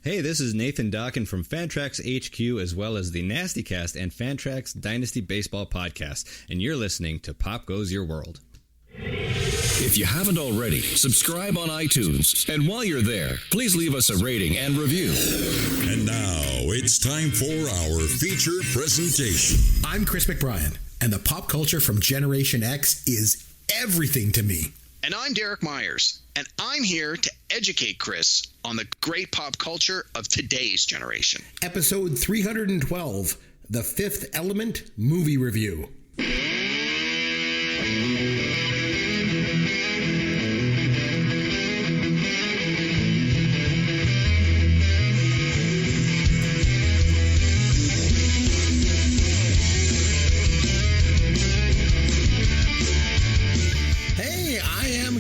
Hey, this is Nathan Dawkin from Fantrax HQ, as well as the Nasty Cast and Fantrax Dynasty Baseball Podcast, and you're listening to Pop Goes Your World. If you haven't already, subscribe on iTunes, and while you're there, please leave us a rating and review. And now, it's time for our featured presentation. I'm Chris McBrien, and the pop culture from Generation X is everything to me. And I'm Derek Myers, and I'm here to educate Chris on the great pop culture of today's generation. Episode 312, The Fifth Element Movie Review.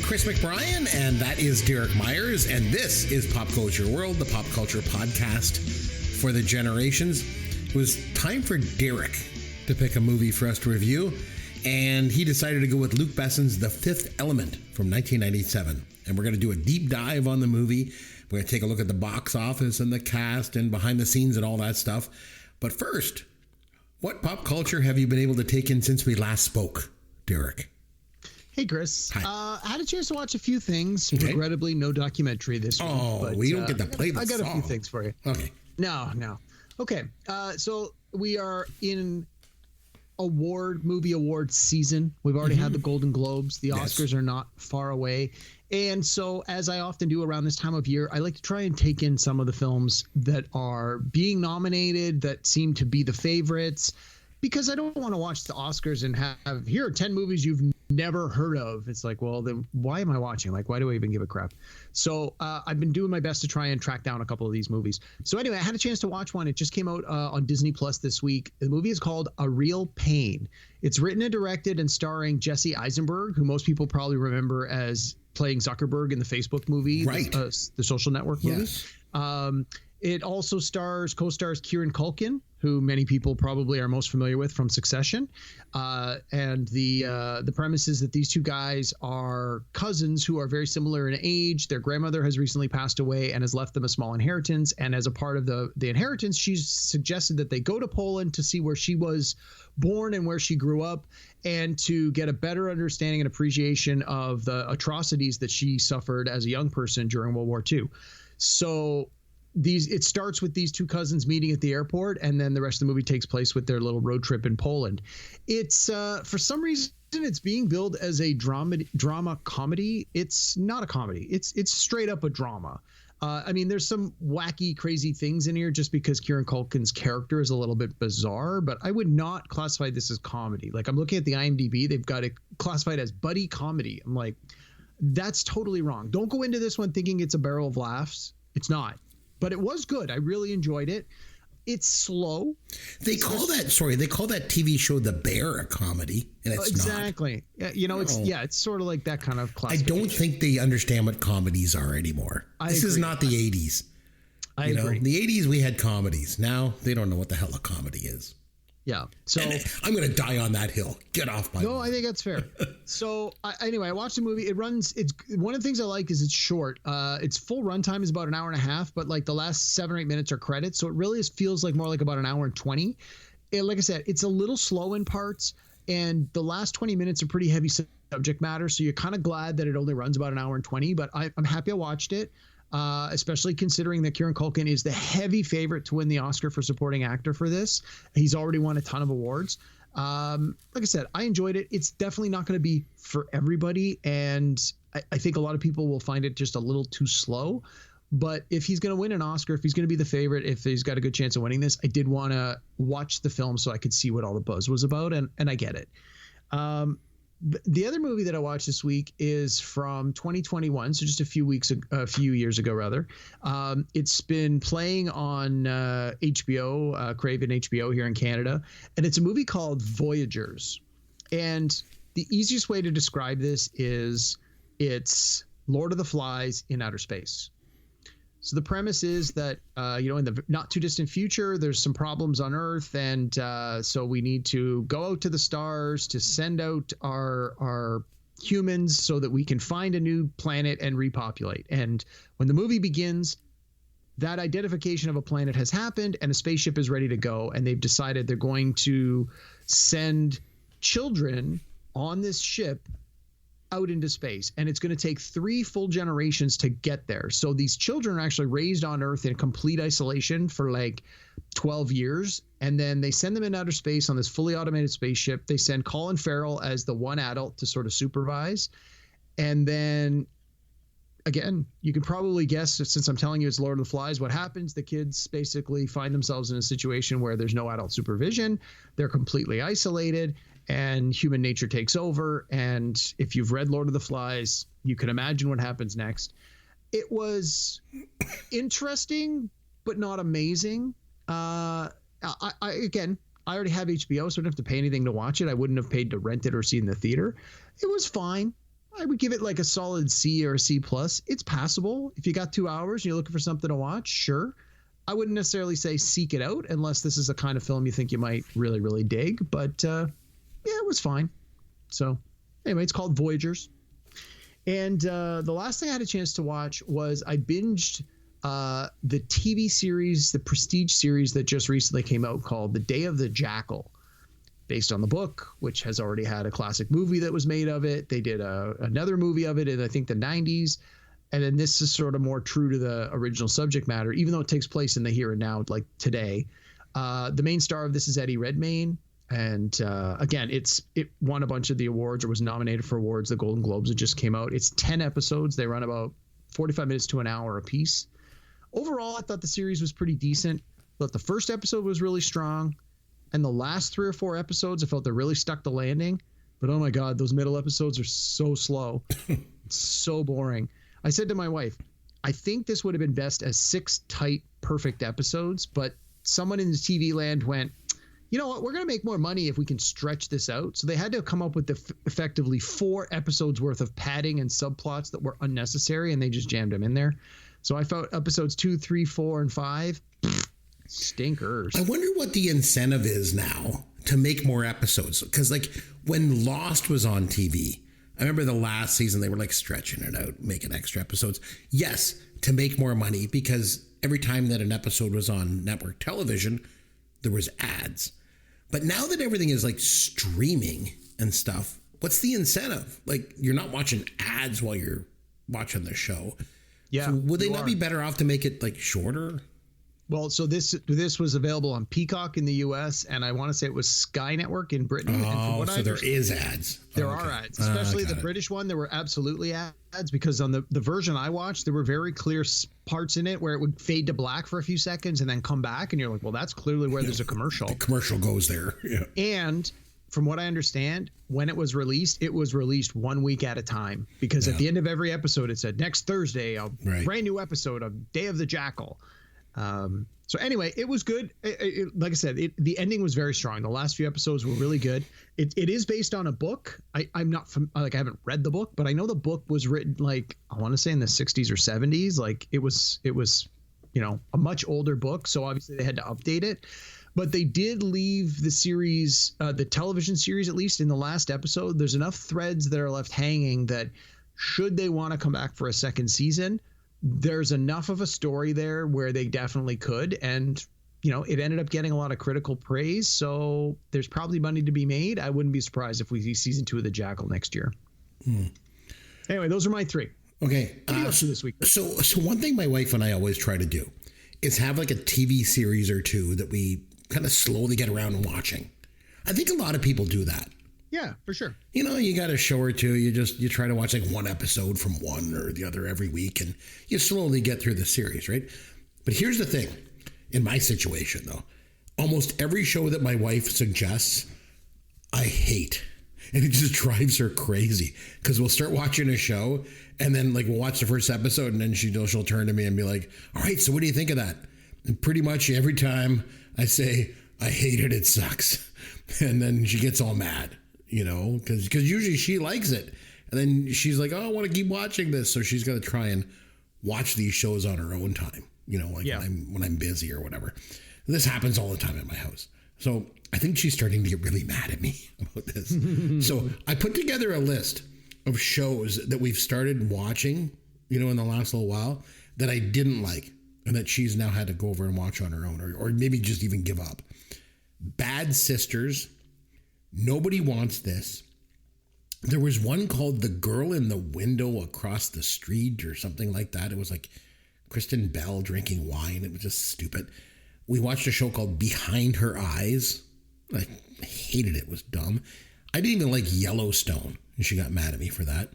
Chris McBrien, and that is Derek Myers, and this is Pop Goes Your World, the pop culture podcast for the generations. It was time for Derek to pick a movie for us to review, and he decided to go with Luc Besson's The Fifth Element from 1997, and we're going to do a deep dive on the movie. We're going to take a look at the box office and the cast and behind the scenes and all that stuff. But first, what pop culture have you been able to take in since we last spoke, Derek? Hey, Chris. Hi. I had a chance to watch a few things. Okay. Regrettably, no documentary this week. Oh, we don't get to play the I got song. a few things for you. Okay. No. Okay. So we are in movie award season. We've already had the Golden Globes. The Oscars are not far away. And so, as I often do around this time of year, I like to try and take in some of the films that are being nominated, that seem to be the favorites, because I don't want to watch the Oscars and have, here are 10 movies you've never heard of. It's like, well, then why am I watching? Like, why do I even give a crap? So I've been doing my best to try and track down a couple of these movies. So anyway, I had a chance to watch one. It just came out on Disney Plus this week. The movie is called A Real Pain. It's written and directed and starring Jesse Eisenberg, who most people probably remember as playing Zuckerberg in the Facebook movie, right? The Social Network movie. Yes. It also co-stars Kieran Culkin, who many people probably are most familiar with from Succession. And the premise is that these two guys are cousins who are very similar in age. Their grandmother has recently passed away and has left them a small inheritance. And as a part of the inheritance, she's suggested that they go to Poland to see where she was born and where she grew up, and to get a better understanding and appreciation of the atrocities that she suffered as a young person during World War II. So it starts with these two cousins meeting at the airport, and then the rest of the movie takes place with their little road trip in Poland. It's for some reason it's being billed as a drama comedy. It's not a comedy. It's straight up a drama. I mean, there's some wacky, crazy things in here just because Kieran Culkin's character is a little bit bizarre, but I would not classify this as comedy. Like, I'm looking at the IMDb, they've got it classified as buddy comedy. I'm like, that's totally wrong. Don't go into this one thinking it's a barrel of laughs. It's not. But it was good. I really enjoyed it. It's slow. They call that TV show The Bear a comedy, and it's exactly. not. It's sort of like that kind of classification. I don't think they understand what comedies are anymore. This is not the 80s. I agree. In the 80s, we had comedies. Now, they don't know what the hell a comedy is. Yeah. So and I'm going to die on that hill. Get off my lawn. I think that's fair. So anyway, I watched the movie. It's one of the things I like is it's short. Its full runtime is about an hour and a half, but like the last 7 or 8 minutes are credits. So it really feels like more like about an hour and 20. Like I said, it's a little slow in parts, and the last 20 minutes are pretty heavy subject matter. So you're kind of glad that it only runs about an hour and 20, but I'm happy I watched it. Especially considering that Kieran Culkin is the heavy favorite to win the Oscar for supporting actor for this. He's already won a ton of awards. Like I said, I enjoyed it. It's definitely not going to be for everybody, and I think a lot of people will find it just a little too slow. But if he's going to win an Oscar, if he's going to be the favorite, if he's got a good chance of winning this, I did want to watch the film so I could see what all the buzz was about, and I get it. The other movie that I watched this week is from 2021, so just a few years ago, rather. It's been playing on HBO, Craven HBO here in Canada, and it's a movie called Voyagers. And the easiest way to describe this is it's Lord of the Flies in outer space. So the premise is that, in the not too distant future, there's some problems on Earth. And so we need to go out to the stars to send out our humans so that we can find a new planet and repopulate. And when the movie begins, that identification of a planet has happened and a spaceship is ready to go, and they've decided they're going to send children on this ship out into space, and it's going to take 3 full generations to get there. So these children are actually raised on Earth in complete isolation for like 12 years, and then they send them in outer space on this fully automated spaceship. They send Colin Farrell as the one adult to sort of supervise, and then again, you can probably guess, since I'm telling you it's Lord of the Flies, what happens. The kids basically find themselves in a situation where there's no adult supervision. They're completely isolated, and human nature takes over. And if you've read Lord of the Flies, you can imagine what happens next. It was interesting, but not amazing. I already have HBO, so I don't have to pay anything to watch it. I wouldn't have paid to rent it or see it in the theater. It was fine. I would give it like a solid C or a C+. It's passable. If you got 2 hours and you're looking for something to watch, sure. I wouldn't necessarily say seek it out unless this is the kind of film you think you might really, really dig. But yeah, it was fine. So anyway, it's called Voyagers. And the last thing I had a chance to watch was I binged the TV series, the Prestige series that just recently came out called The Day of the Jackal, based on the book, which has already had a classic movie that was made of it. They did another movie of it in, I think, the 90s. And then this is sort of more true to the original subject matter, even though it takes place in the here and now, like today. The main star of this is Eddie Redmayne. And again, it won a bunch of the awards or was nominated for awards. The Golden Globes, it just came out. It's 10 episodes. They run about 45 minutes to an hour a piece. Overall, I thought the series was pretty decent. I thought the first episode was really strong. And the last 3 or 4 episodes, I felt they really stuck the landing. But oh my God, those middle episodes are so slow. It's so boring. I said to my wife, I think this would have been best as 6 tight, perfect episodes. But someone in the TV land went, you know what, we're going to make more money if we can stretch this out. So they had to come up with effectively 4 episodes worth of padding and subplots that were unnecessary, and they just jammed them in there. So I felt episodes 2, 3, 4, and 5, stinkers. I wonder what the incentive is now to make more episodes. Because like when Lost was on TV, I remember the last season they were like stretching it out, making extra episodes. Yes, to make more money, because every time that an episode was on network television, there was ads. But now that everything is like streaming and stuff, what's the incentive? Like you're not watching ads while you're watching the show. Yeah. So would they not be better off to make it like shorter? Well, so this was available on Peacock in the U.S. and I want to say it was Sky Network in Britain. Oh, so there is ads. There are ads, especially the British one. There were absolutely ads because on the version I watched, there were very clear parts in it where it would fade to black for a few seconds and then come back, and you're like, well, that's clearly where there's a commercial. The commercial goes there. Yeah. And from what I understand, when it was released 1 week at a time because at the end of every episode, it said next Thursday, a brand new episode of Day of the Jackal. So anyway, it was good. Like I said, the ending was very strong. The last few episodes were really good. It is based on a book. I'm not I haven't read the book, but I know the book was written like I want to say in the 60s or 70s. Like it was a much older book. So obviously they had to update it. But they did leave the series, the television series, at least in the last episode. There's enough threads that are left hanging that should they want to come back for a second season, there's enough of a story there where they definitely could. And, it ended up getting a lot of critical praise. So there's probably money to be made. I wouldn't be surprised if we see season 2 of The Jackal next year. Anyway, those are my 3. Okay. What are you up to this week? So one thing my wife and I always try to do is have like a TV series or 2 that we kind of slowly get around watching. I think a lot of people do that. Yeah, for sure. You got a show or 2, you try to watch like one episode from one or the other every week, and you slowly get through the series, right? But here's the thing. In my situation, though, almost every show that my wife suggests, I hate. And it just drives her crazy because we'll start watching a show and then like we'll watch the first episode and then she'll turn to me and be like, all right, so what do you think of that? And pretty much every time I say, I hate it, it sucks. And then she gets all mad. Because usually she likes it. And then she's like, oh, I want to keep watching this. So she's going to try and watch these shows on her own time, when I'm busy or whatever. And this happens all the time at my house. So I think she's starting to get really mad at me about this. So I put together a list of shows that we've started watching, in the last little while that I didn't like. and that she's now had to go over and watch on her own, or maybe just even give up. Bad Sisters. Nobody Wants This. There was one called The Girl in the Window Across the Street or something like that. It was like Kristen Bell drinking wine. It was just stupid. We watched a show called Behind Her Eyes. I hated it. It was dumb. I didn't even like Yellowstone, and she got mad at me for that.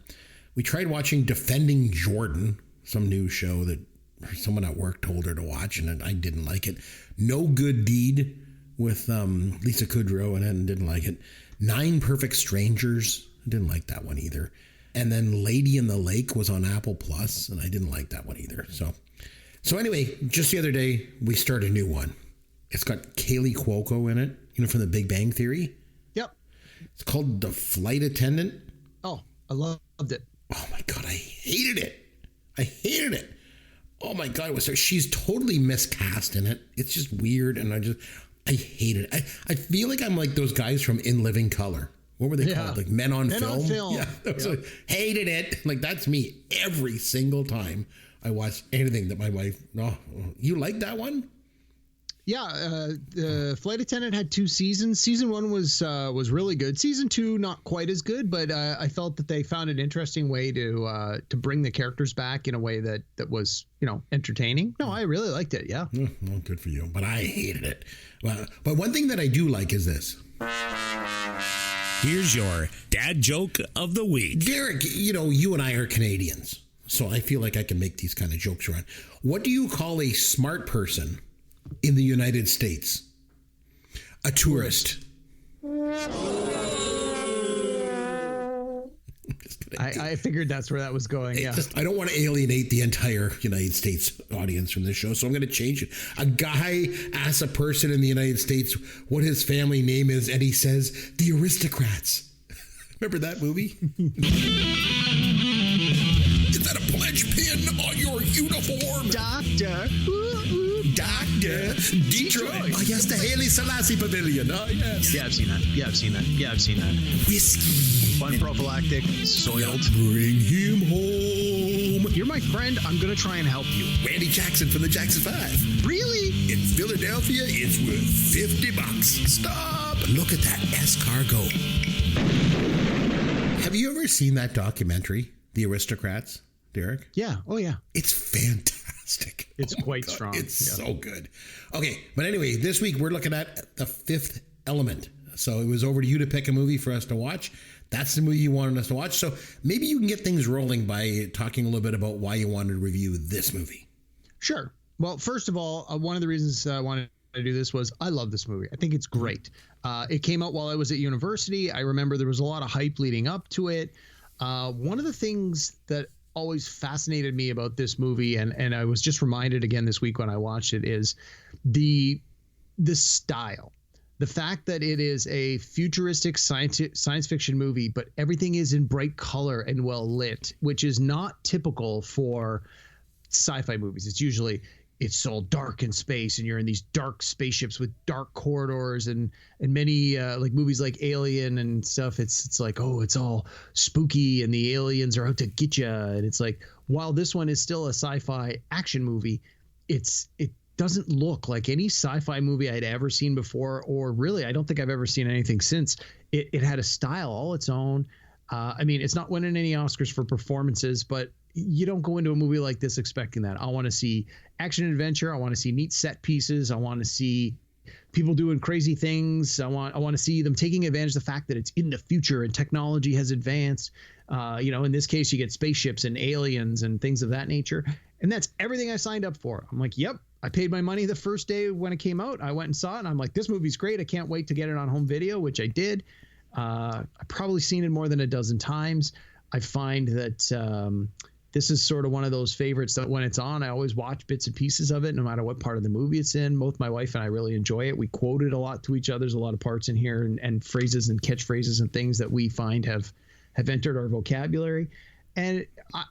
We tried watching Defending Jordan, some new show that someone at work told her to watch, and I didn't like it. No Good Deed with Lisa Kudrow, and I didn't like it. 9 Perfect Strangers. I didn't like that one either. And then Lady in the Lake was on Apple Plus, and I didn't like that one either. So anyway, just the other day, we started a new one. It's got Kaylee Cuoco in it, from The Big Bang Theory. Yep. It's called The Flight Attendant. Oh, I loved it. Oh my God, I hated it. Oh my God, she's totally miscast in it. It's just weird, and I hate it. I feel like I'm like those guys from In Living Color. What were they called? Like Men on Film? Yeah. Like, hated it. Like, that's me every single time I watch anything that my wife, you like that one? Yeah, Flight Attendant had 2 seasons. Season 1 was really good. Season 2 not quite as good, but I felt that they found an interesting way to bring the characters back in a way that was entertaining. No, I really liked it. Yeah. Well, good for you, but I hated it. But one thing that I do like is this. Here's your dad joke of the week. Derek, you and I are Canadians, so I feel like I can make these kind of jokes around. What do you call a smart person in the United States? A tourist. I figured that's where that was going. Yeah. I don't want to alienate the entire United States audience from this show, so I'm going to change it. A guy asks a person in the United States what his family name is, and he says, the Aristocrats. Remember that movie? Is that a pledge pin on your uniform? Doctor. Doctor. Detroit. Oh, yes, the Haile Selassie Pavilion. Oh, yes. Yeah, I've seen that. Whiskey. Fun prophylactic. Soiled. Bring him home. You're my friend. I'm going to try and help you. Randy Jackson from the Jackson 5. Really? In Philadelphia, it's worth $50. Stop. Look at that escargot. Have you ever seen that documentary, The Aristocrats, Derek? Yeah. Oh, yeah. It's fantastic. It's quite strong. It's so good. Okay, but anyway, this week we're looking at The Fifth Element. So it was over to you to pick a movie for us to watch. That's the movie you wanted us to watch. So maybe you can get things rolling by talking a little bit about why you wanted to review this movie. Sure. Well, first of all, one of the reasons I wanted to do this was I love this movie. I think it's great. It came out while I was at university. I remember there was a lot of hype leading up to it. One of the things that always fascinated me about this movie, and I was just reminded again this week when I watched it, is the style. The fact that it is a futuristic science fiction movie, but everything is in bright color and well lit, which is not typical for sci-fi movies. It's usually it's all dark in space, and you're in these dark spaceships with dark corridors, and many like movies like Alien and stuff. It's like, oh, it's all spooky, and the aliens are out to get you. And it's like, while this one is still a sci-fi action movie, it doesn't look like any sci-fi movie I'd ever seen before, or really, I don't think I've ever seen anything since. It had a style all its own. I mean, it's not winning any Oscars for performances, but you don't go into a movie like this expecting that. I want to see action adventure. I want to see neat set pieces. I want to see people doing crazy things. I want to see them taking advantage of the fact that it's in the future and technology has advanced. In this case, you get spaceships and aliens and things of that nature. And that's everything I signed up for. I'm like, yep, I paid my money the first day when it came out. I went and saw it, and I'm like, this movie's great. I can't wait to get it on home video, which I did. I've probably seen it more than a dozen times. I find that this is sort of one of those favorites that when it's on, I always watch bits and pieces of it, no matter what part of the movie it's in. Both my wife and I really enjoy it. We quote it a lot to each other. There's a lot of parts in here and phrases and catchphrases and things that we find have entered our vocabulary. And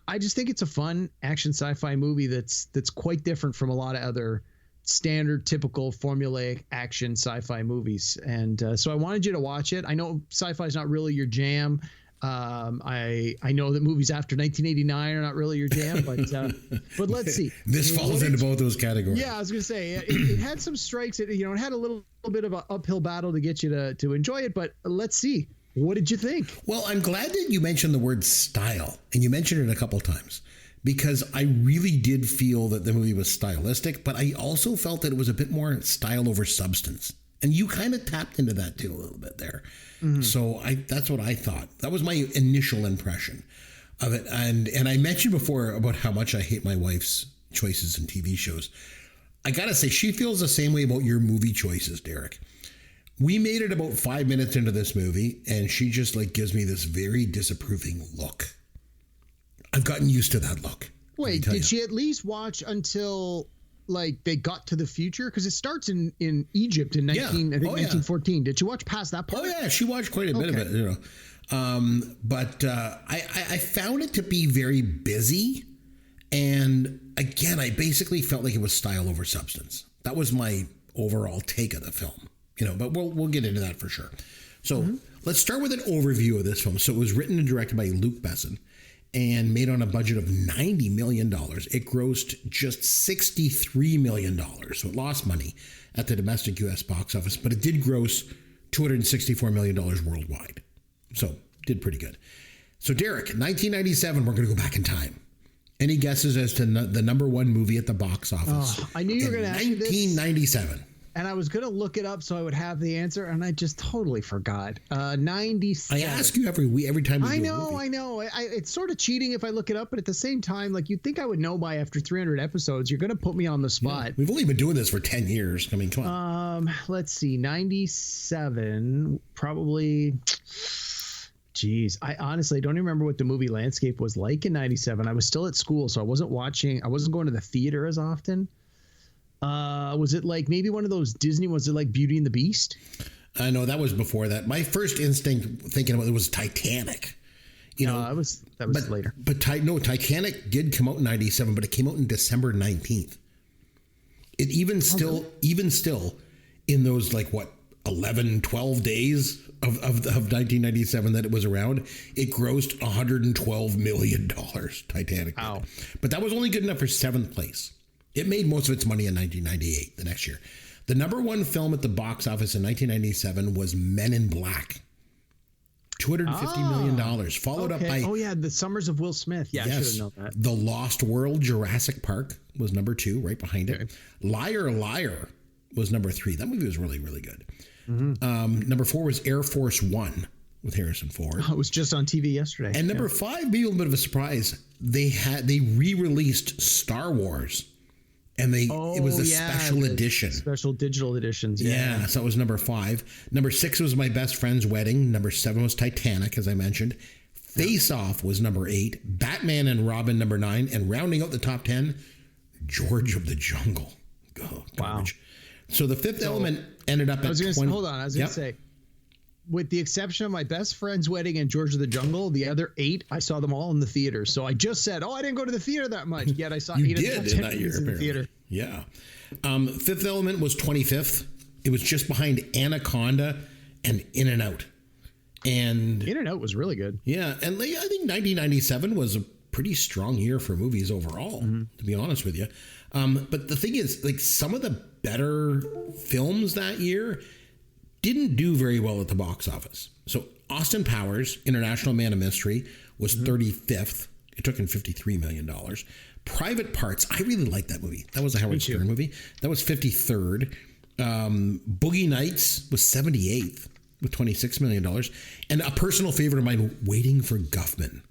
I just think it's a fun action sci-fi movie that's quite different from a lot of other standard, typical, formulaic action sci-fi movies. And so I wanted you to watch it. I know sci-fi is not really your jam. I know that movies after 1989 are not really your jam, but let's see. This falls into both those categories. Yeah, I was gonna say it had some strikes. It had a little bit of an uphill battle to get you to enjoy it, but let's see. What did you think? Well, I'm glad that you mentioned the word style, and you mentioned it a couple times, because I really did feel that the movie was stylistic, but I also felt that it was a bit more style over substance. And you kind of tapped into that too a little bit there. Mm-hmm. So that's what I thought. That was my initial impression of it. And I mentioned before about how much I hate my wife's choices in TV shows. I got to say, she feels the same way about your movie choices, Derek. We made it about 5 minutes into this movie, and she just gives me this very disapproving look. I've gotten used to that look. Wait, did she at least watch until they got to the future? Because it starts in Egypt in 1914. Did she watch past that part? Oh yeah, she watched quite a bit of it. But I found it to be very busy, and again, I basically felt like it was style over substance. That was my overall take of the film. But we'll get into that for sure. So let's start with an overview of this film. So it was written and directed by Luc Besson and made on a budget of $90 million. It grossed just $63 million. So it lost money at the domestic U.S. box office, but it did gross $264 million worldwide. So did pretty good. So Derek, 1997, we're going to go back in time. Any guesses as to the number one movie at the box office? I knew you were going to ask me this. 1997. And I was going to look it up so I would have the answer, and I just totally forgot. 97. I ask you every time we do a movie. I know. It's sort of cheating if I look it up, but at the same time, you'd think I would know by after 300 episodes. You're going to put me on the spot. Yeah, we've only been doing this for 10 years. I mean, come on. Let's see. 97, probably. Geez, I honestly don't even remember what the movie landscape was like in 97. I was still at school, so I wasn't going to the theater as often. Was it maybe one of those Disney? Was it Beauty and the Beast? No, that was before that. My first instinct thinking about it was Titanic. That was later. But Titanic did come out in 97, but it came out in December 19th. It even still in those 11, 12 days of 1997 that it was around, it grossed $112 million. Titanic. Wow. But that was only good enough for 7th place. It made most of its money in 1998, the next year. The number one film at the box office in 1997 was Men in Black. $250 million, followed up by... Oh, yeah, The Summers of Will Smith. Yeah, yes, I should have known that. The Lost World, Jurassic Park was number 2, right behind it. Liar, Liar was number 3. That movie was really, really good. Mm-hmm. Number 4 was Air Force One with Harrison Ford. Oh, it was just on TV yesterday. And number 5, maybe a little bit of a surprise, they re-released Star Wars. And it was a special edition. Special digital editions. Yeah, so that was number 5. Number 6 was My Best Friend's Wedding. Number 7 was Titanic, as I mentioned. Face Off was number 8. Batman and Robin, number 9. And rounding out the top 10, George of the Jungle. Oh, garbage. Wow. So the Fifth Element ended up at 20. Hold on, I was going to say, with the exception of My Best Friend's Wedding and George of the Jungle, the other 8, I saw them all in the theater. So I just said, I didn't go to the theater that much. Yet I saw 8 of the 10 movies in the theater. Yeah. Fifth Element was 25th. It was just behind Anaconda and In and Out. And In and Out was really good. Yeah. And I think 1997 was a pretty strong year for movies overall, to be honest with you. But the thing is, some of the better films that year didn't do very well at the box office. So Austin Powers, International Man of Mystery, was 35th. It took in $53 million. Private Parts, I really liked that movie. That was a Howard Stern movie. That was 53rd. Boogie Nights was 78th with $26 million. And a personal favorite of mine, Waiting for Guffman,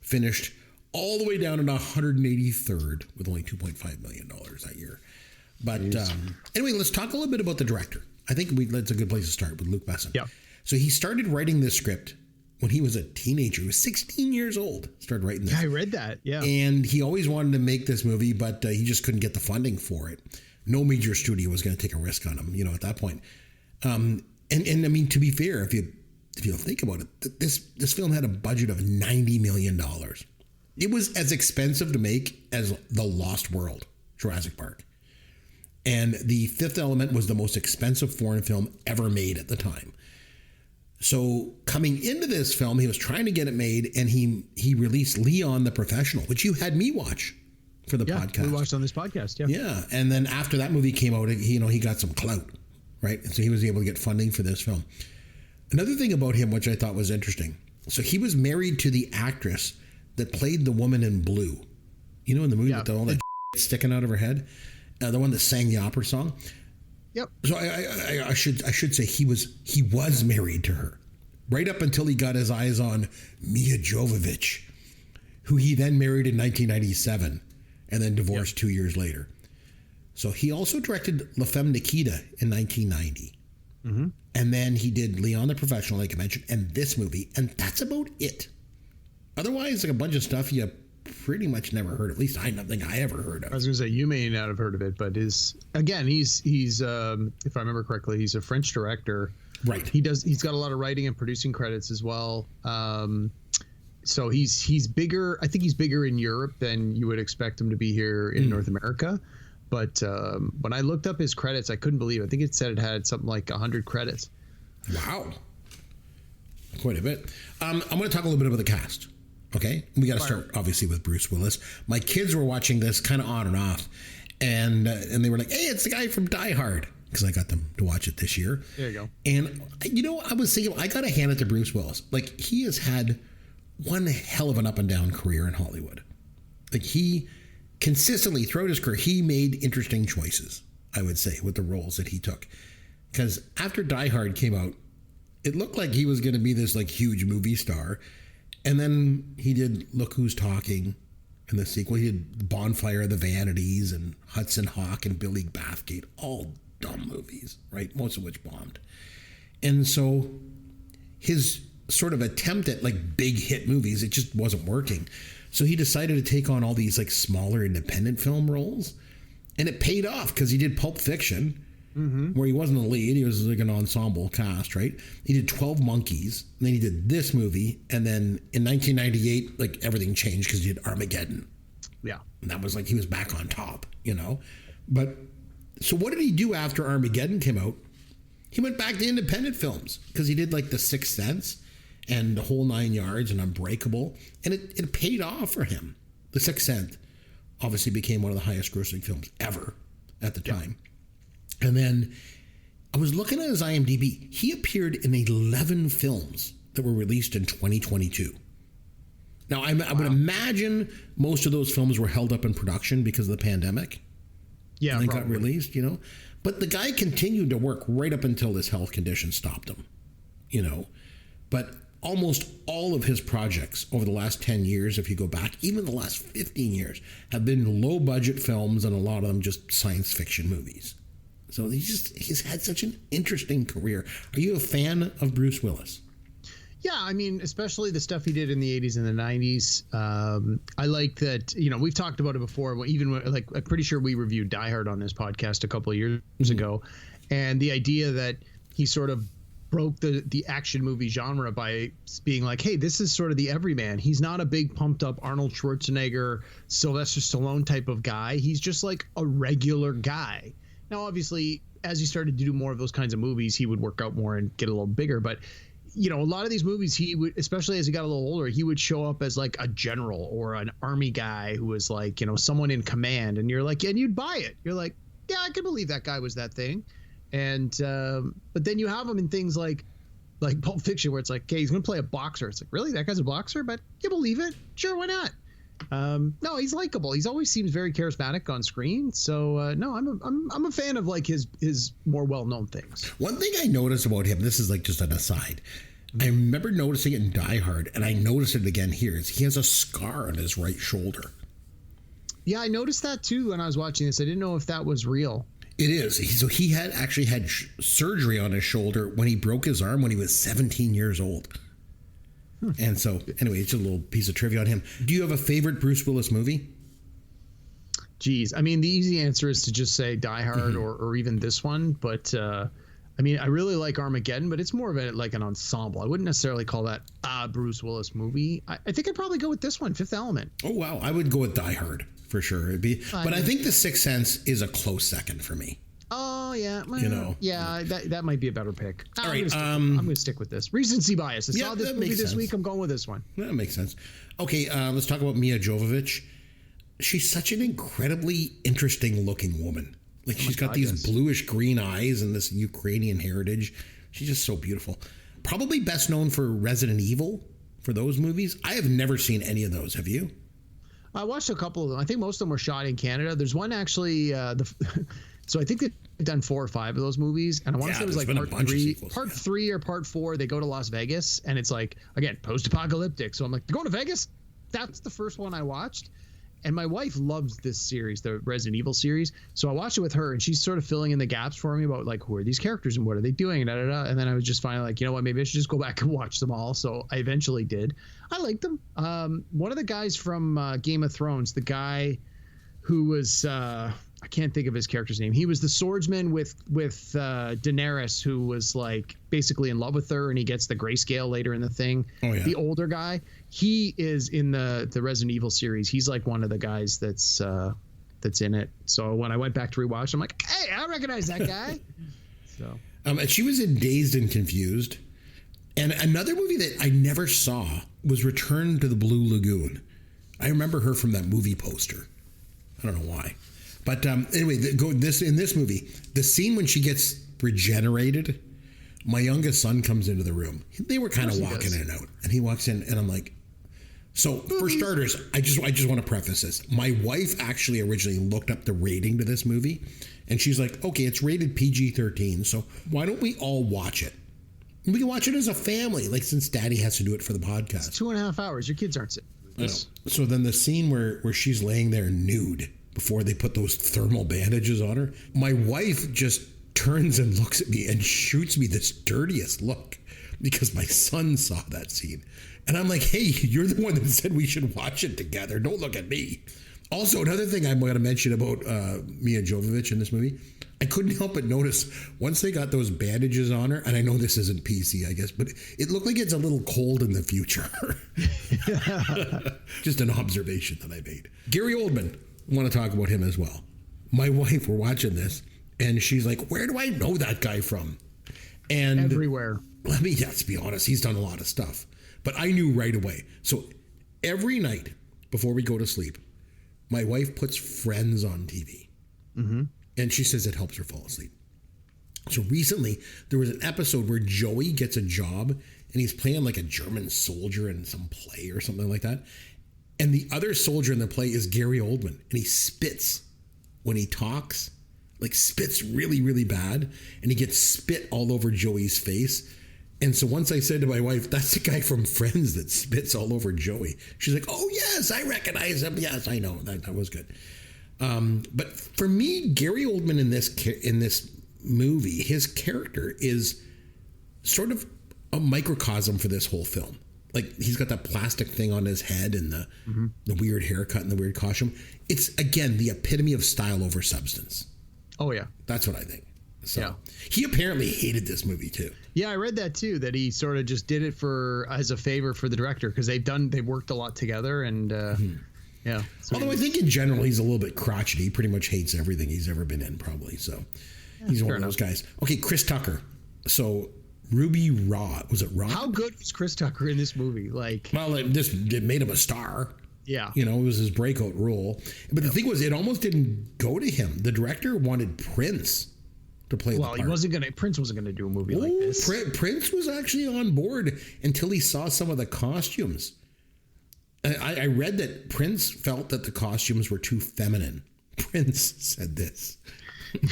finished all the way down at 183rd with only $2.5 million that year. But anyway, let's talk a little bit about the director. I think that's a good place to start with Luc Besson. Yeah. So he started writing this script when he was a teenager. He was 16 years old. Started writing this. Yeah, I read that. Yeah. And he always wanted to make this movie, but he just couldn't get the funding for it. No major studio was going to take a risk on him, at that point. And I mean, to be fair, if you think about it, this film had a budget of $90 million. It was as expensive to make as The Lost World, Jurassic Park. And The Fifth Element was the most expensive foreign film ever made at the time. So coming into this film, he was trying to get it made, and he released Leon the Professional, which you had me watch for the podcast. We watched on this podcast, yeah. Yeah, and then after that movie came out, he got some clout, right? And so he was able to get funding for this film. Another thing about him, which I thought was interesting, so he was married to the actress that played the woman in Blue. You know, in the movie with all that sticking out of her head, the one that sang the opera song. Yep. So I should say he was married to her, right up until he got his eyes on Mia Jovovich, who he then married in 1997, and then divorced 2 years later. So he also directed La Femme Nikita in 1990. Mm-hmm. And then he did Leon the Professional, like I mentioned, and this movie, and that's about it. Otherwise, like a bunch of stuff you pretty much never heard. At least I don't think I ever heard of. I was going to say, you may not have heard of it, but he's if I remember correctly, he's a French director. Right. He's got a lot of writing and producing credits as well. So he's bigger. I think he's bigger in Europe than you would expect him to be here in North America. But when I looked up his credits, I couldn't believe it. I think it said it had something like 100 credits. Wow. Quite a bit. I'm going to talk a little bit about the cast. Okay? We got to start, obviously, with Bruce Willis. My kids were watching this kind of on and off. And they were like, hey, it's the guy from Die Hard. Because I got them to watch it this year. There you go. And, I was thinking, I got to hand it to Bruce Willis. Like, he has had one hell of an up and down career in Hollywood. Like, he consistently, throughout his career, he made interesting choices, I would say, with the roles that he took. Because after Die Hard came out, it looked like he was going to be this, like, huge movie star. And then he did Look Who's Talking in the sequel. He did Bonfire of the Vanities and Hudson Hawk and Billy Bathgate, all dumb movies, right? Most of which bombed. And so his sort of attempt at like big hit movies, it just wasn't working. So he decided to take on all these like smaller independent film roles. And it paid off because he did Pulp Fiction, where he wasn't the lead. He was like an ensemble cast, right? He did 12 Monkeys. And then he did this movie. And then in 1998, like everything changed because he did Armageddon. Yeah. And that was like, he was back on top, But so what did he do after Armageddon came out? He went back to independent films because he did like The Sixth Sense and The Whole Nine Yards and Unbreakable. And it paid off for him. The Sixth Sense obviously became one of the highest grossing films ever at the time. And then I was looking at his IMDb. He appeared in 11 films that were released in 2022. Now, I would imagine most of those films were held up in production because of the pandemic. Yeah, and they got released, But the guy continued to work right up until his health condition stopped him, But almost all of his projects over the last 10 years, if you go back, even the last 15 years, have been low-budget films, and a lot of them just science fiction movies. So he's had such an interesting career. Are you a fan of Bruce Willis? Yeah, I mean, especially the stuff he did in the 80s and the 90s. I like that, we've talked about it before. Even like, I'm pretty sure we reviewed Die Hard on this podcast a couple of years ago. And the idea that he sort of broke the action movie genre by being like, hey, this is sort of the everyman. He's not a big pumped up Arnold Schwarzenegger, Sylvester Stallone type of guy. He's just like a regular guy. Now, obviously, as he started to do more of those kinds of movies, he would work out more and get a little bigger. But a lot of these movies, he would, especially as he got a little older, he would show up as like a general or an army guy who was like, someone in command. And you're like, and you'd buy it. You're like, yeah, I can believe that guy was that thing. And but then you have him in things like Pulp Fiction, where it's like, okay, he's going to play a boxer. It's like, really? That guy's a boxer? But you believe it? Sure, why not? No, he's likable. He's always seems very charismatic on screen. So no, I'm a fan of like his more well-known things. One thing I noticed about him, this is like just an aside, I remember noticing it in Die Hard, and I noticed it again here, is he has a scar on his right shoulder. Yeah, I noticed that too when I was watching this. I didn't know if that was real. It is. So he had actually had surgery on his shoulder when he broke his arm when he was 17 years old. And so, anyway, it's a little piece of trivia on him. Do you have a favorite Bruce Willis movie? Geez, I mean, the easy answer is to just say Die Hard or even this one. But I mean, I really like Armageddon, but it's more of like an ensemble. I wouldn't necessarily call that a Bruce Willis movie. I think I'd probably go with this one, Fifth Element. Oh, wow. I would go with Die Hard for sure. But I think The Sixth Sense is a close second for me. Oh yeah, well, You know. yeah, that might be a better pick. All right, I'm gonna stick with this. Recency bias. I Yeah, saw this that movie makes this sense. week. I'm going with this one. That makes sense. Okay, let's talk about Mia Jovovich. She's such an incredibly interesting looking woman. Like she's got God, these yes. bluish green eyes and this Ukrainian heritage. She's just so beautiful. Probably best known for Resident Evil, for those movies. I have never seen any of those. Have you? I watched a couple of them. I think most of them were shot in Canada. There's one actually. So I think they've done 4 or 5 of those movies, and I want to Yeah, say it was there's like been a part bunch of 3, sequels, part yeah. 3 or part 4. They go to Las Vegas, and it's like again post-apocalyptic. So I'm like, they're going to Vegas. That's the first one I watched. And my wife loves this series, the Resident Evil series. So I watched it with her, and she's sort of filling in the gaps for me about like who are these characters and what are they doing, and And then I was just finally like, you know what, maybe I should just go back and watch them all. So I eventually did. I liked them. One of the guys from Game of Thrones, the guy who was I can't think of his character's name. He was the swordsman with Daenerys, who was like basically in love with her, and he gets the grayscale later in the thing. Oh, yeah. The older guy. He is in the Resident Evil series. He's like one of the guys that's in it. So when I went back to rewatch, I'm like, hey, I recognize that guy. So And she was in Dazed and Confused. And another movie that I never saw was Return to the Blue Lagoon. I remember her from that movie poster. I don't know why. But anyway, in this movie, the scene when she gets regenerated, my youngest son comes into the room. They were kind of walking in and out. And he walks in, and I'm like, so for starters, I just want to preface this. My wife actually originally looked up the rating to this movie, and she's like, okay, it's rated PG-13, so why don't we all watch it? We can watch it as a family, like since Daddy has to do it for the podcast. 2.5 hours. Your kids aren't sitting. So then the scene where she's laying there nude before they put those thermal bandages on her, my wife just turns and looks at me and shoots me this dirtiest look because my son saw that scene. And I'm like, hey, you're the one that said we should watch it together. Don't look at me. Also, another thing I'm going to mention about Mia Jovovich in this movie, I couldn't help but notice once they got those bandages on her, and I know this isn't PC, I guess, but it looked like it's a little cold in the future. Just an observation that I made. Gary Oldman, I want to talk about him as well. My wife, we're watching this, and she's like, where do I know that guy from? And Everywhere. let's be honest, he's done a lot of stuff. But I knew right away. So every night before we go to sleep, my wife puts Friends on TV. Mm-hmm. And she says it helps her fall asleep. So recently, there was an episode where Joey gets a job, and he's playing like a German soldier in some play or something like that. And the other soldier in the play is Gary Oldman, and he spits when he talks, like spits really, really bad. And he gets spit all over Joey's face. And so once I said to my wife, that's the guy from Friends that spits all over Joey. She's like, oh, yes, I recognize him. Yes, I know. That was good. But for me, Gary Oldman in this movie, his character is sort of a microcosm for this whole film. Like he's got that plastic thing on his head and the weird haircut and the weird costume. It's, again, the epitome of style over substance. Oh, yeah. That's what I think. So Yeah. he apparently hated this movie too. Yeah, I read that too, that he sort of just did it as a favor for the director because they've worked a lot together and yeah. So Although I think in general he's a little bit crotchety. He pretty much hates everything he's ever been in, probably. So he's one of those guys. Okay, Chris Tucker. So Ruby Rod, was it Rod? how good was Chris Tucker in this movie? Like, Well, it made him a star. yeah. You know, it was his breakout role. But the thing was, it almost didn't go to him. The director wanted Prince to play Well, the part. Prince wasn't gonna do a movie like this. Prince was actually on board until he saw some of the costumes. I read that Prince felt that the costumes were too feminine. Prince said this.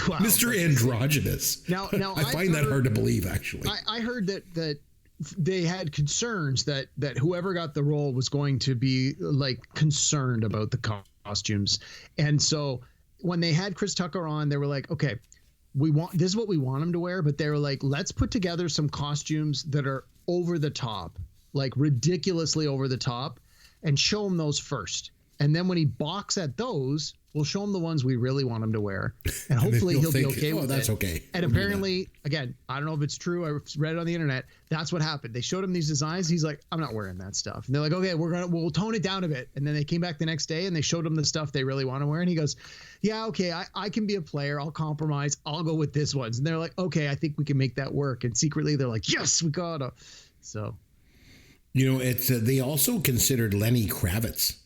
Wow. Mr. Androgynous. Now I find that hard to believe, actually. I heard that they had concerns that whoever got the role was going to be like concerned about the costumes, and so when they had Chris Tucker on, they were like, okay, this is what we want him to wear, but they were like, let's put together some costumes that are over the top, like ridiculously over the top, and show him those first. And then when he balks at those, we'll show him the ones we really want him to wear, and hopefully he'll be okay with it. That's okay. And apparently, again, I don't know if it's true. I read it on the internet. That's what happened. They showed him these designs. He's like, I'm not wearing that stuff. And they're like, okay, we'll tone it down a bit. And then they came back the next day and they showed him the stuff they really want to wear. And he goes, yeah, okay, I can be a player. I'll compromise. I'll go with this ones. And they're like, okay, I think we can make that work. And secretly they're like, yes, we gotta. So, it's they also considered Lenny Kravitz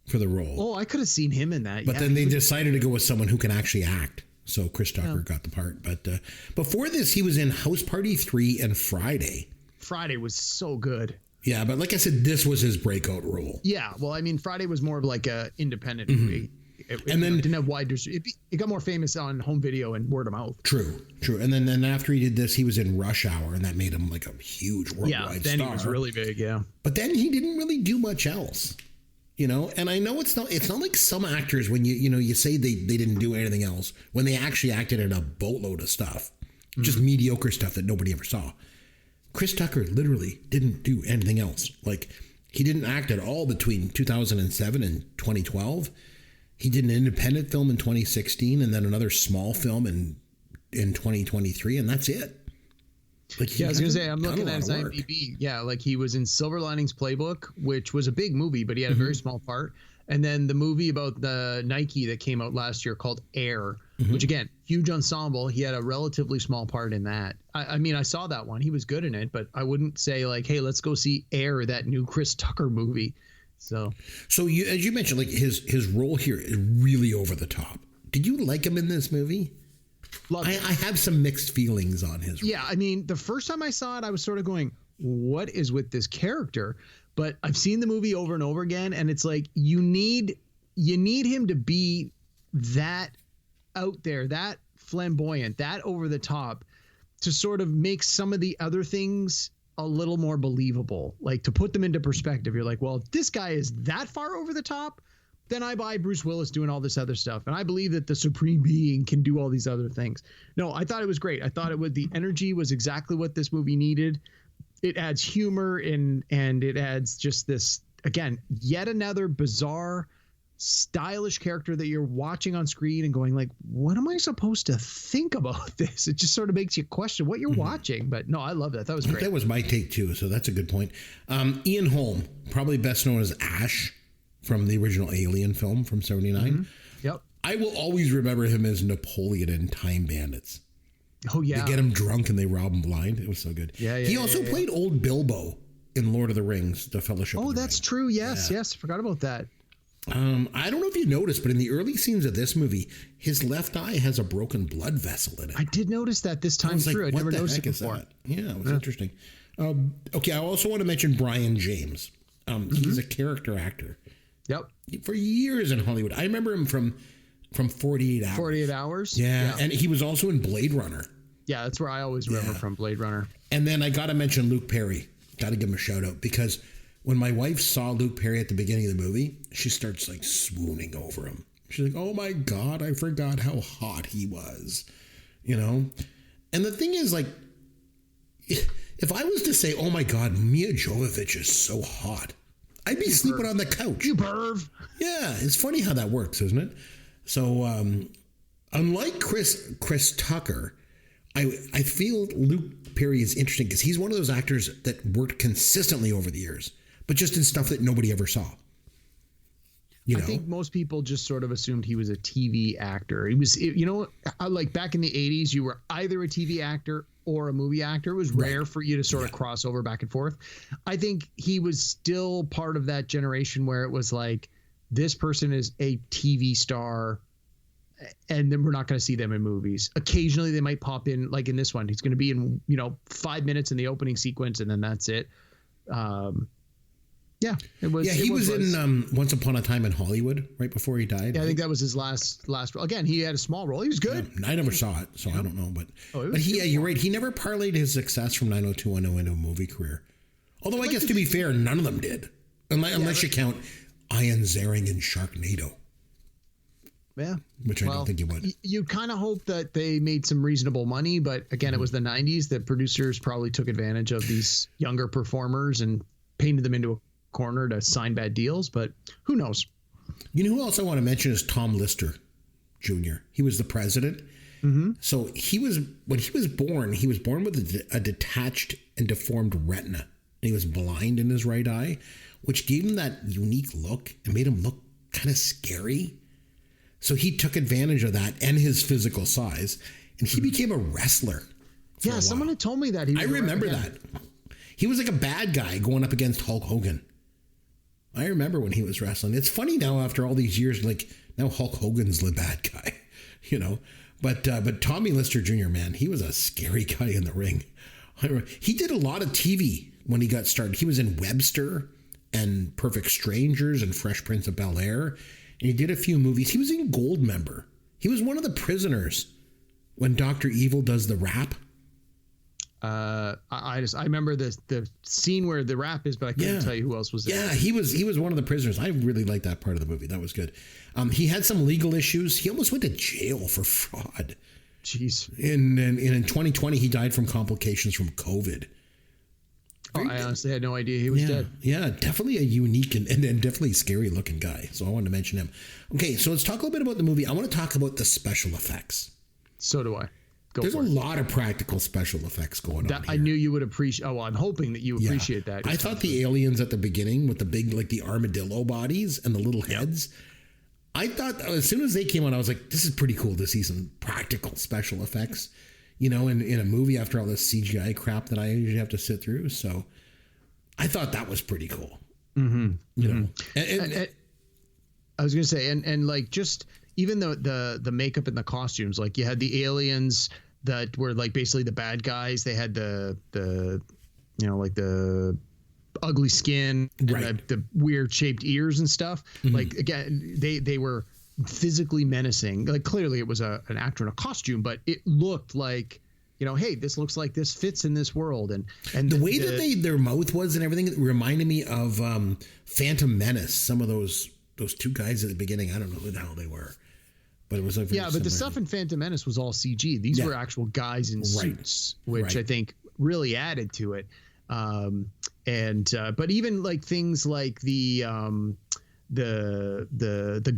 for the role. Oh, I could have seen him in that. But then they decided to go with someone who can actually act. So Chris Tucker got the part. But before this, he was in House Party 3 and Friday. Friday was so good. Yeah, but like I said, this was his breakout role. Yeah, well, I mean, Friday was more of like a independent movie. It didn't have wide distribution. It got more famous on home video and word of mouth. True. And then after he did this, he was in Rush Hour, and that made him like a huge worldwide star. Then he was really big, yeah. But then he didn't really do much else. And I know it's not like some actors when you say they didn't do anything else when they actually acted in a boatload of stuff, just mediocre stuff that nobody ever saw. Chris Tucker literally didn't do anything else. Like, he didn't act at all between 2007 and 2012. He did an independent film in 2016 and then another small film in 2023, and that's it. Like, I was gonna say, I'm looking at his IMDb. Yeah, like he was in Silver Linings Playbook, which was a big movie, but he had a very small part. And then the movie about the Nike that came out last year called Air, which again, huge ensemble. He had a relatively small part in that. I mean, I saw that one. He was good in it, but I wouldn't say like, hey, let's go see Air, that new Chris Tucker movie. So you, as you mentioned, like his role here is really over the top. Did you like him in this movie? I have some mixed feelings on his role. Yeah, I mean, the first time I saw it, I was sort of going, what is with this character? But I've seen the movie over and over again, and it's like you need him to be that out there, that flamboyant, that over the top, to sort of make some of the other things a little more believable, like to put them into perspective. You're like, well, if this guy is that far over the top, then I buy Bruce Willis doing all this other stuff. And I believe that the Supreme Being can do all these other things. No, I thought it was great. I thought the energy was exactly what this movie needed. It adds humor and it adds just this, again, yet another bizarre, stylish character that you're watching on screen and going like, what am I supposed to think about this? It just sort of makes you question what you're watching. But no, I love that. That was great. That was my take too. So that's a good point. Ian Holm, probably best known as Ash from the original Alien film from 79. Yep. I will always remember him as Napoleon in Time Bandits. Oh, yeah. They get him drunk and they rob him blind. It was so good. Yeah. He also played old Bilbo in Lord of the Rings, The Fellowship of the Ring. Oh, that's true. Yes. Forgot about that. I don't know if you noticed, but in the early scenes of this movie, his left eye has a broken blood vessel in it. I did notice that this time through. I never noticed it before. Yeah, it was interesting. Okay, I also want to mention Brian James. He's a character actor. Yep. For years in Hollywood. I remember him from 48 Hours. 48 Hours? Yeah, and he was also in Blade Runner. Yeah, that's where I always remember from, Blade Runner. And then I got to mention Luke Perry. Got to give him a shout out because when my wife saw Luke Perry at the beginning of the movie, she starts like swooning over him. She's like, oh my God, I forgot how hot he was. And the thing is, like, if I was to say, oh my God, Mia Jovovich is so hot, I'd be sleeping on the couch. You perv. Yeah, it's funny how that works, isn't it? So, unlike Chris Tucker, I feel Luke Perry is interesting because he's one of those actors that worked consistently over the years, but just in stuff that nobody ever saw. I think most people just sort of assumed he was a TV actor. He was, like back in the 80s, you were either a TV actor or a movie actor. It was rare for you to sort of cross over back and forth. I think he was still part of that generation where it was like, this person is a TV star, and then we're not going to see them in movies. Occasionally they might pop in, like in this one, he's going to be in, 5 minutes in the opening sequence, and then that's it. Yeah, it was. Yeah, he was in Once Upon a Time in Hollywood right before he died. Yeah, I think that was his last role. Again, he had a small role. He was good. Yeah, I never saw it, so I don't know. But you're right. He never parlayed his success from 90210 into a movie career. Although I guess to be fair, none of them did, unless you count Ian Ziering in Sharknado. Yeah, which I don't think you would. You kind of hope that they made some reasonable money, but again, it was the 90s. The producers probably took advantage of these younger performers and painted them into a corner to sign bad deals, but who knows? You know who else I want to mention is Tom Lister Jr. He was the president. Mm-hmm. So when he was born with a detached and deformed retina. And he was blind in his right eye, which gave him that unique look and made him look kind of scary. So he took advantage of that and his physical size, and he became a wrestler. Yeah, someone had told me that. I remember that. He was like a bad guy going up against Hulk Hogan. I remember when he was wrestling. It's funny now after all these years, like now Hulk Hogan's the bad guy, you know. But Tommy Lister Jr., man, he was a scary guy in the ring. He did a lot of TV when he got started. He was in Webster and Perfect Strangers and Fresh Prince of Bel-Air. And he did a few movies. He was in Goldmember. He was one of the prisoners when Dr. Evil does the rap. I remember the scene where the rap is, but I couldn't tell you who else was there. Yeah, he was one of the prisoners. I really liked that part of the movie. That was good. He had some legal issues. He almost went to jail for fraud. Jeez. And in 2020, he died from complications from COVID. I honestly had no idea he was dead. Yeah, definitely a unique and definitely scary looking guy. So I wanted to mention him. Okay, so let's talk a little bit about the movie. I want to talk about the special effects. So do I. There's a lot of practical special effects going on here. I knew you would appreciate. Oh, well, I'm hoping that you appreciate that. I thought the aliens at the beginning with the big, like the armadillo bodies and the little heads. I thought as soon as they came on, I was like, this is pretty cool to see some practical special effects, you know, in a movie after all this CGI crap that I usually have to sit through. So I thought that was pretty cool. Mm-hmm. You know, and I was going to say, and like just even the makeup and the costumes, like you had the aliens that were like basically the bad guys. They had the you know, like the ugly skin, and the weird shaped ears and stuff. Mm-hmm. Like again, they were physically menacing. Like clearly it was an actor in a costume, but it looked like, you know, hey, this looks like this fits in this world. And the way that their mouth was and everything reminded me of Phantom Menace. Some of those two guys at the beginning, I don't know who the hell they were. But it was like but the stuff in Phantom Menace was all CG. These were actual guys in suits, which I think really added to it. But even like things like the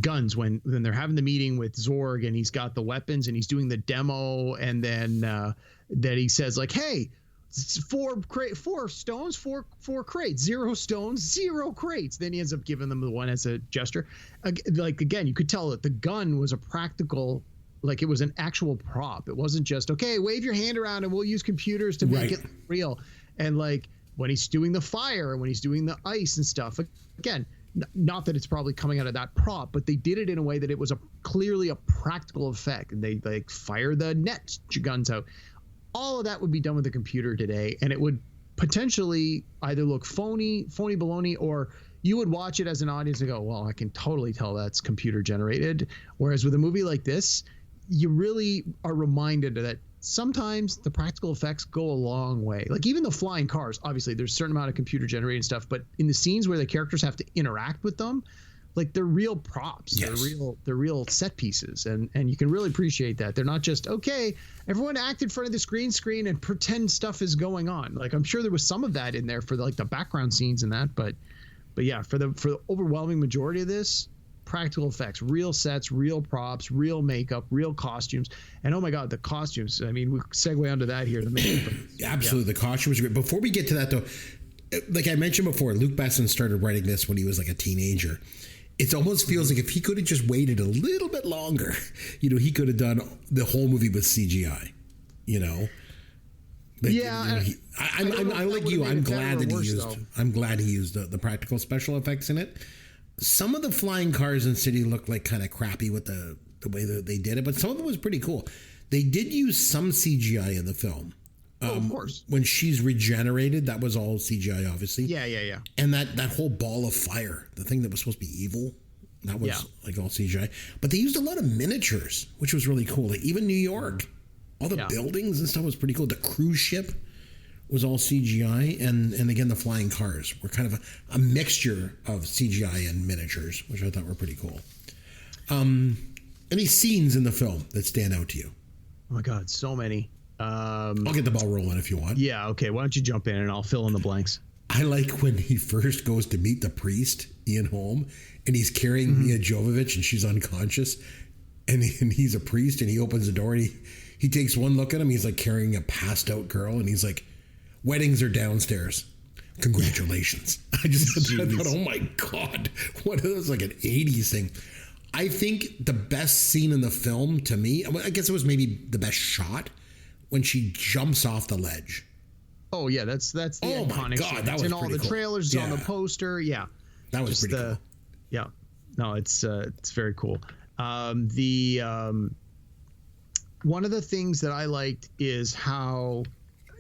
guns when they're having the meeting with Zorg and he's got the weapons and he's doing the demo, and then that he says like, hey, 4 stones, 4 crates, 0 stones, 0 crates. Then he ends up giving them the one as a gesture. Like again, you could tell that the gun was a practical, like it was an actual prop. It wasn't just, okay, wave your hand around and we'll use computers to make it real. And like when he's doing the fire and when he's doing the ice and stuff, again, not that it's probably coming out of that prop, but they did it in a way that it was clearly a practical effect. And they like fire the net guns out. All of that would be done with a computer today, and it would potentially either look phony baloney, or you would watch it as an audience and go, well, I can totally tell that's computer generated. Whereas with a movie like this, you really are reminded that sometimes the practical effects go a long way. Like even the flying cars, obviously there's a certain amount of computer generated stuff, but in the scenes where the characters have to interact with them, like they're real props. Yes. They're real set pieces, and you can really appreciate that. They're not just, okay, everyone act in front of the green screen and pretend stuff is going on. Like I'm sure there was some of that in there for like the background scenes and that, but yeah, for the overwhelming majority of this, practical effects, real sets, real props, real makeup, real costumes, and oh my God, the costumes. I mean, we segue onto that here. Absolutely, the costumes are great. Before we get to that though, like I mentioned before, Luc Besson started writing this when he was like a teenager. It almost feels like if he could have just waited a little bit longer, you know, he could have done the whole movie with CGI, you know. But, yeah, you know, I like you. I'm glad that he used the practical special effects in it. Some of the flying cars in City looked like kind of crappy with the way that they did it, but some of it was pretty cool. They did use some CGI in the film. Of course. When she's regenerated, that was all CGI, obviously. Yeah. And that whole ball of fire, the thing that was supposed to be evil, that was like all CGI. But they used a lot of miniatures, which was really cool. Like even New York, all the buildings and stuff was pretty cool. The cruise ship was all CGI. And again, the flying cars were kind of a mixture of CGI and miniatures, which I thought were pretty cool. Any scenes in the film that stand out to you? Oh my God, so many. I'll get the ball rolling if you want. Yeah, okay. Why don't you jump in and I'll fill in the blanks. I like when he first goes to meet the priest, Ian Holm, and he's carrying Mia Jovovich and she's unconscious. And he's a priest and he opens the door and he takes one look at him. He's like carrying a passed out girl and he's like, weddings are downstairs. Congratulations. I thought, oh my God, what is this, like an 80s thing? I think the best scene in the film to me, I guess it was maybe the best shot, when she jumps off the ledge. Oh yeah, that's the oh iconic my God, shot. that was in all the cool. trailers, Yeah. on the poster. Yeah, That was pretty cool. Yeah, no, it's very cool. One of the things that I liked is how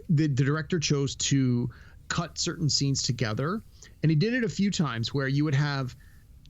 the director chose to cut certain scenes together, and he did it a few times where you would have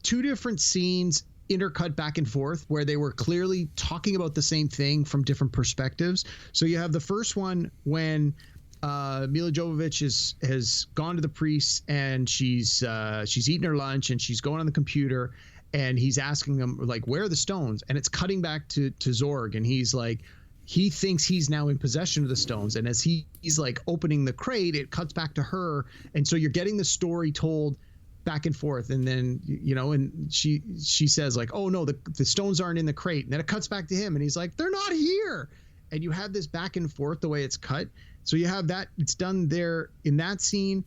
two different scenes intercut back and forth where they were clearly talking about the same thing from different perspectives. So you have the first one when Mila Jovovich has gone to the priest and she's eating her lunch and she's going on the computer and he's asking him like, where are the stones? And it's cutting back to Zorg and he's like, he thinks he's now in possession of the stones. And as he's like opening the crate, it cuts back to her. And so you're getting the story told back and forth. And then, and she says like, oh no, the stones aren't in the crate. And then it cuts back to him and he's like, they're not here. And you have this back and forth the way it's cut. So you have that, it's done there in that scene.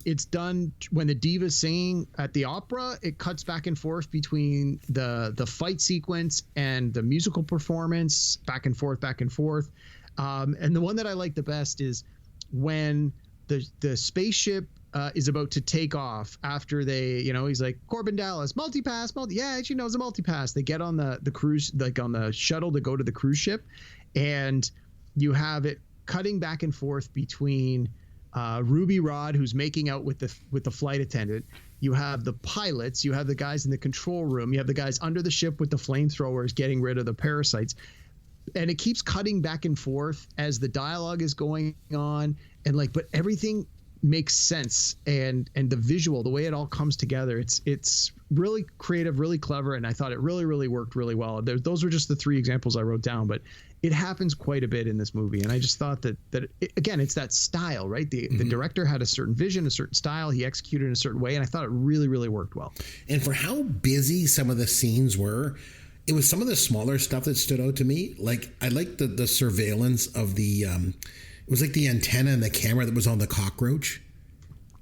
It's done when the diva's singing at the opera. It cuts back and forth between the fight sequence and the musical performance, back and forth, back and forth. And the one that I like the best is when the spaceship is about to take off after they, he's like, Corbin Dallas, multipass. Yeah, she knows a multipass. They get on the cruise, like on the shuttle to go to the cruise ship. And you have it cutting back and forth between Ruby Rod, who's making out with the flight attendant. You have the pilots. You have the guys in the control room. You have the guys under the ship with the flamethrowers getting rid of the parasites. And it keeps cutting back and forth as the dialogue is going on. And but everything makes sense. And the visual, the way it all comes together, it's really creative, really clever. And I thought it really, really worked really well. Those were just the three examples I wrote down, but it happens quite a bit in this movie. And I just thought that again, it's that style, right? The director had a certain vision, a certain style. He executed in a certain way. And I thought it really, really worked well. And for how busy some of the scenes were, it was some of the smaller stuff that stood out to me. Like I liked the surveillance of the, it was like the antenna and the camera that was on the cockroach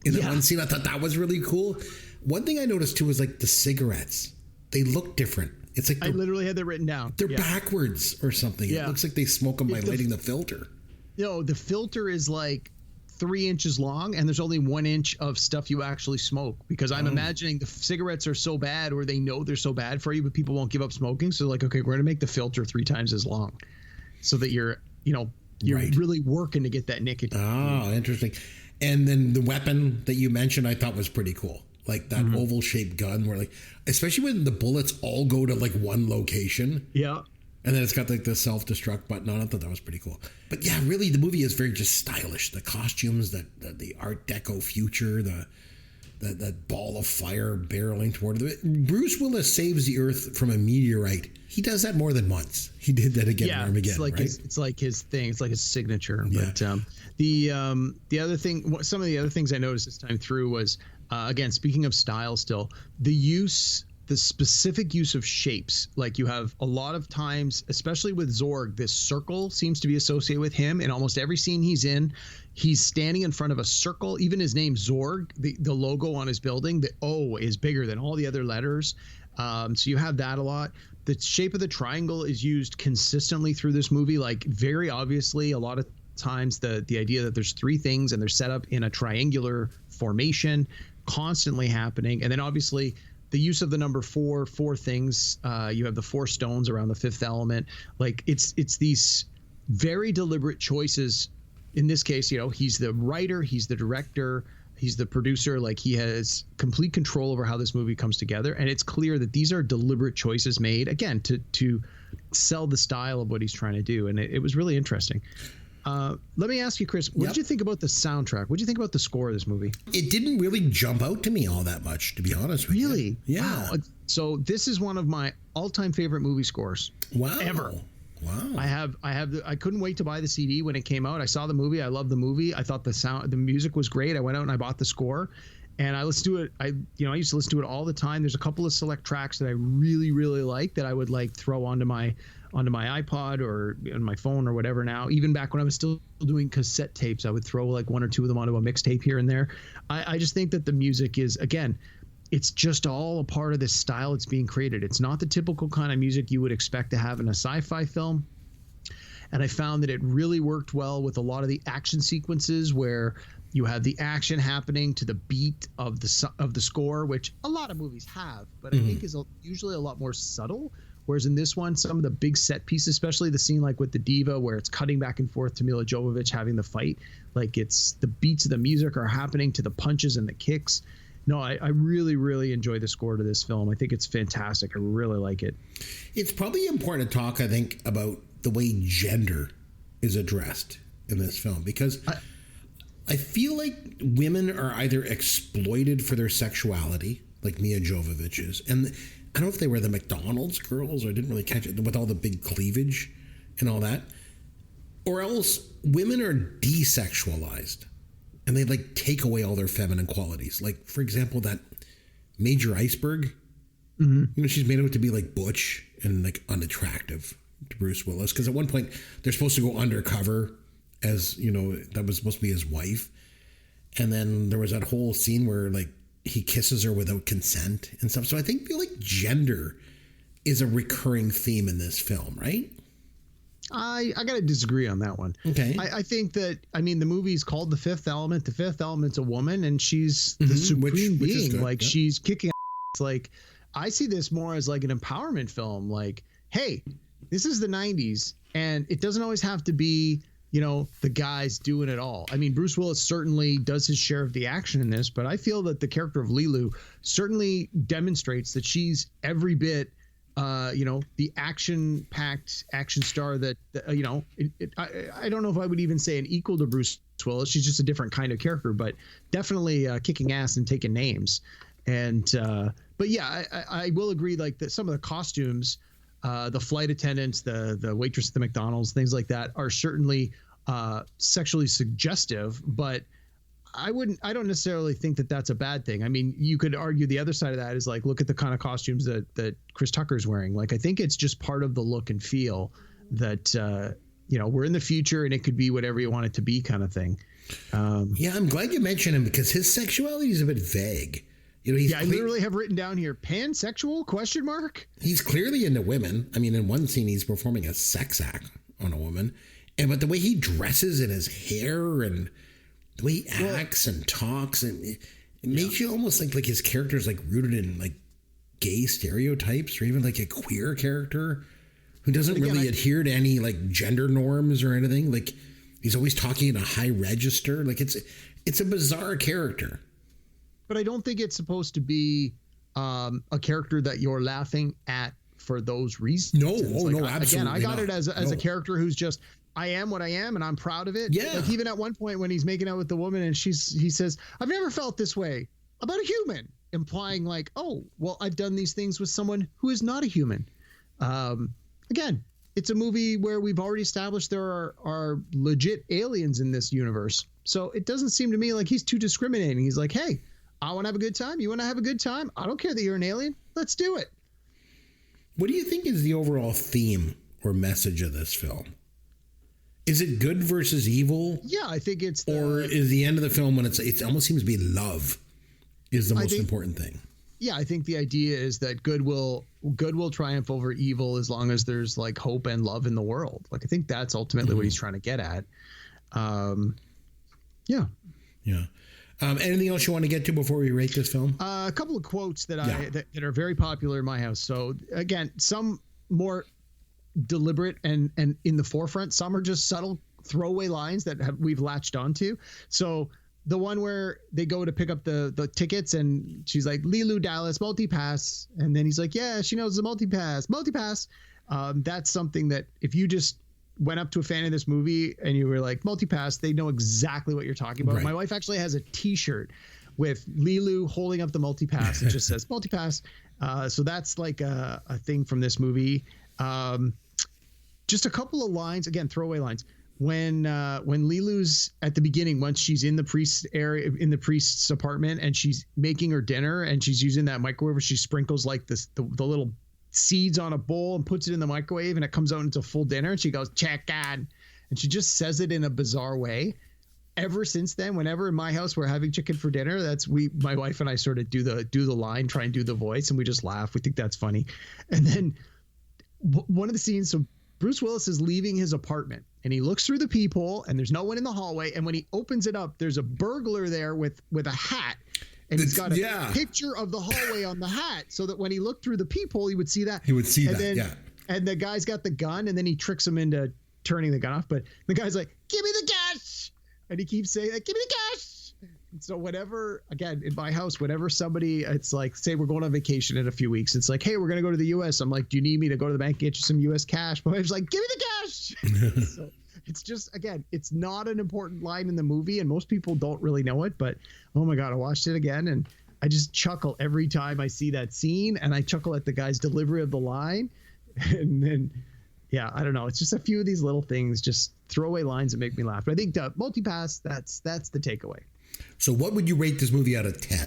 in that one scene. I thought that was really cool. One thing I noticed too was like the cigarettes. They look different. It's like I literally had that written down. They're backwards or something. Yeah. It looks like they smoke them by lighting the filter. No, the filter is like 3 inches long, and there's only 1 inch of stuff you actually smoke. Because I'm imagining the cigarettes are so bad, or they know they're so bad for you, but people won't give up smoking. So like, okay, we're gonna make the filter 3 times as long, so that you're really working to get that nicotine. Oh, interesting. And then the weapon that you mentioned, I thought was pretty cool. Like that oval shaped gun where especially when the bullets all go to like one location. Yeah. And then it's got like the self-destruct button on it. I thought that was pretty cool. But yeah, really the movie is very just stylish. The costumes, the Art Deco future, the ball of fire barreling toward it. Bruce Willis saves the Earth from a meteorite. He does that more than once. He did that again in Armageddon, right? It's like his thing. It's like his signature. Yeah. But the other thing, some of the other things I noticed this time through was, again, speaking of style still, the specific use of shapes. Like you have a lot of times, especially with Zorg, this circle seems to be associated with him. In almost every scene he's in, he's standing in front of a circle. Even his name Zorg, the logo on his building, the O is bigger than all the other letters. So you have that a lot. The shape of the triangle is used consistently through this movie. Like very obviously, a lot of times the idea that there's 3 things and they're set up in a triangular formation, constantly happening. And then obviously the use of the number 4 things. You have the 4 stones around the 5th element. Like it's these very deliberate choices. In this case, he's the writer, he's the director, he's the producer. Like he has complete control over how this movie comes together. And it's clear that these are deliberate choices made, again, to sell the style of what he's trying to do. And it was really interesting. Let me ask you, Chris, what did you think about the soundtrack? What did you think about the score of this movie? It didn't really jump out to me all that much, to be honest with you. Really? Yeah. Wow. So this is one of my all-time favorite movie scores. Wow. Ever. Wow. I couldn't wait to buy the CD when it came out. I saw the movie. I loved the movie. I thought the music was great. I went out and I bought the score, and I listened to it. I used to listen to it all the time. There's a couple of select tracks that I really, really like that I would like throw onto my iPod or on my phone or whatever. Now, even back when I was still doing cassette tapes, I would throw like one or two of them onto a mixtape here and there. I just think that the music is, again, it's just all a part of this style that's being created. It's not the typical kind of music you would expect to have in a sci-fi film. And I found that it really worked well with a lot of the action sequences where you have the action happening to the beat of the score, which a lot of movies have, but I think is usually a lot more subtle. Whereas in this one, some of the big set pieces, especially the scene like with the diva where it's cutting back and forth to Mila Jovovich having the fight, like it's the beats of the music are happening to the punches and the kicks. No, I really, really enjoy the score to this film. I think it's fantastic. I really like it. It's probably important to talk, I think, about the way gender is addressed in this film, because I feel like women are either exploited for their sexuality, like Mia Jovovich is, and I don't know if they were the McDonald's girls, or I didn't really catch it, with all the big cleavage and all that, or else women are desexualized. And they like take away all their feminine qualities. Like, for example, that Major Iceberg, she's made out to be like butch and like unattractive to Bruce Willis. Because at one point they're supposed to go undercover as, that was supposed to be his wife. And then there was that whole scene where like he kisses her without consent and stuff. So I feel like gender is a recurring theme in this film, right? I got to disagree on that one. Okay. I think that, the movie's called The Fifth Element. The Fifth Element's a woman, and she's the supreme being. Like, she's kicking ass. Like, I see this more as like an empowerment film. Like, hey, this is the 90s, and it doesn't always have to be, the guys doing it all. Bruce Willis certainly does his share of the action in this, but I feel that the character of Lilu certainly demonstrates that she's every bit the action-packed action star that, I don't know if I would even say an equal to Bruce Willis. She's just a different kind of character, but definitely kicking ass and taking names. And, but yeah, I will agree, like that some of the costumes, the flight attendants, the waitress at the McDonald's, things like that are certainly sexually suggestive, but I don't necessarily think that that's a bad thing. You could argue the other side of that is like, look at the kind of costumes that Chris Tucker's wearing. Like, I think it's just part of the look and feel that, we're in the future and it could be whatever you want it to be kind of thing. Yeah, I'm glad you mentioned him because his sexuality is a bit vague. I literally have written down here, pansexual ? He's clearly into women. In one scene, he's performing a sex act on a woman. But the way he dresses and his hair and the way he acts and talks, and it makes you almost think like his character is like rooted in like gay stereotypes, or even like a queer character who doesn't really adhere to any like gender norms or anything. Like, he's always talking in a high register. Like, it's a bizarre character. But I don't think it's supposed to be a character that you're laughing at for those reasons. No, absolutely. Again, I got it as a character who's just, I am what I am, and I'm proud of it. Yeah. Like, even at one point when he's making out with the woman, and he says, "I've never felt this way about a human," implying like, "Oh, well, I've done these things with someone who is not a human." Again, it's a movie where we've already established there are legit aliens in this universe, so it doesn't seem to me like he's too discriminating. He's like, "Hey, I want to have a good time. You want to have a good time? I don't care that you're an alien. Let's do it." What do you think is the overall theme or message of this film? Is it good versus evil? Yeah, I think it's. Or is the end of the film when it almost seems to be love is the most important thing? Yeah, I think the idea is that good will triumph over evil as long as there's like hope and love in the world. Like, I think that's ultimately what he's trying to get at. Yeah. Anything else you want to get to before we rate this film? A couple of quotes that are very popular in my house. So again, some more deliberate and in the forefront. Some are just subtle throwaway lines that we've latched onto. So the one where they go to pick up the tickets and she's like, "Lilu Dallas, multipass," and then he's like, "Yeah, she knows the multipass." That's something that if you just went up to a fan of this movie and you were like, "Multipass," they know exactly what you're talking about. Right. My wife actually has a T-shirt with Lilu holding up the multipass. It just says multipass. So that's like a thing from this movie. just a couple of lines, again, throwaway lines. When Lilu's at the beginning, once she's in the priest's area, in the priest's apartment, and she's making her dinner, and she's using that microwave where she sprinkles like the little seeds on a bowl and puts it in the microwave, and it comes out into full dinner, and she goes, chicken, and she just says it in a bizarre way. Ever since then, whenever in my house we're having chicken for dinner, my wife and I sort of do the line, try and do the voice, and we just laugh. We think that's funny. And then one of the scenes, so Bruce Willis is leaving his apartment, and he looks through the peephole, and there's no one in the hallway. And when he opens it up, there's a burglar there with a hat, and he's got a picture of the hallway on the hat, so that when he looked through the peephole, he would see that. He would see and that. Then, yeah. And the guy's got the gun, and then he tricks him into turning the gun off. But the guy's like, "Give me the gas," and he keeps saying, "Give me the gas." And so whenever, again, in my house, whenever somebody, it's like, say we're going on vacation in a few weeks, it's like, hey, we're going to go to the U.S. I'm like, do you need me to go to the bank and get you some U.S. cash? My wife's like, give me the cash. So it's just, again, it's not an important line in the movie, and most people don't really know it. But, oh, my God, I watched it again, and I just chuckle every time I see that scene, and I chuckle at the guy's delivery of the line. And then, yeah, I don't know. It's just a few of these little things, just throwaway lines that make me laugh. But I think the multipass, that's the takeaway. So what would you rate this movie out of 10?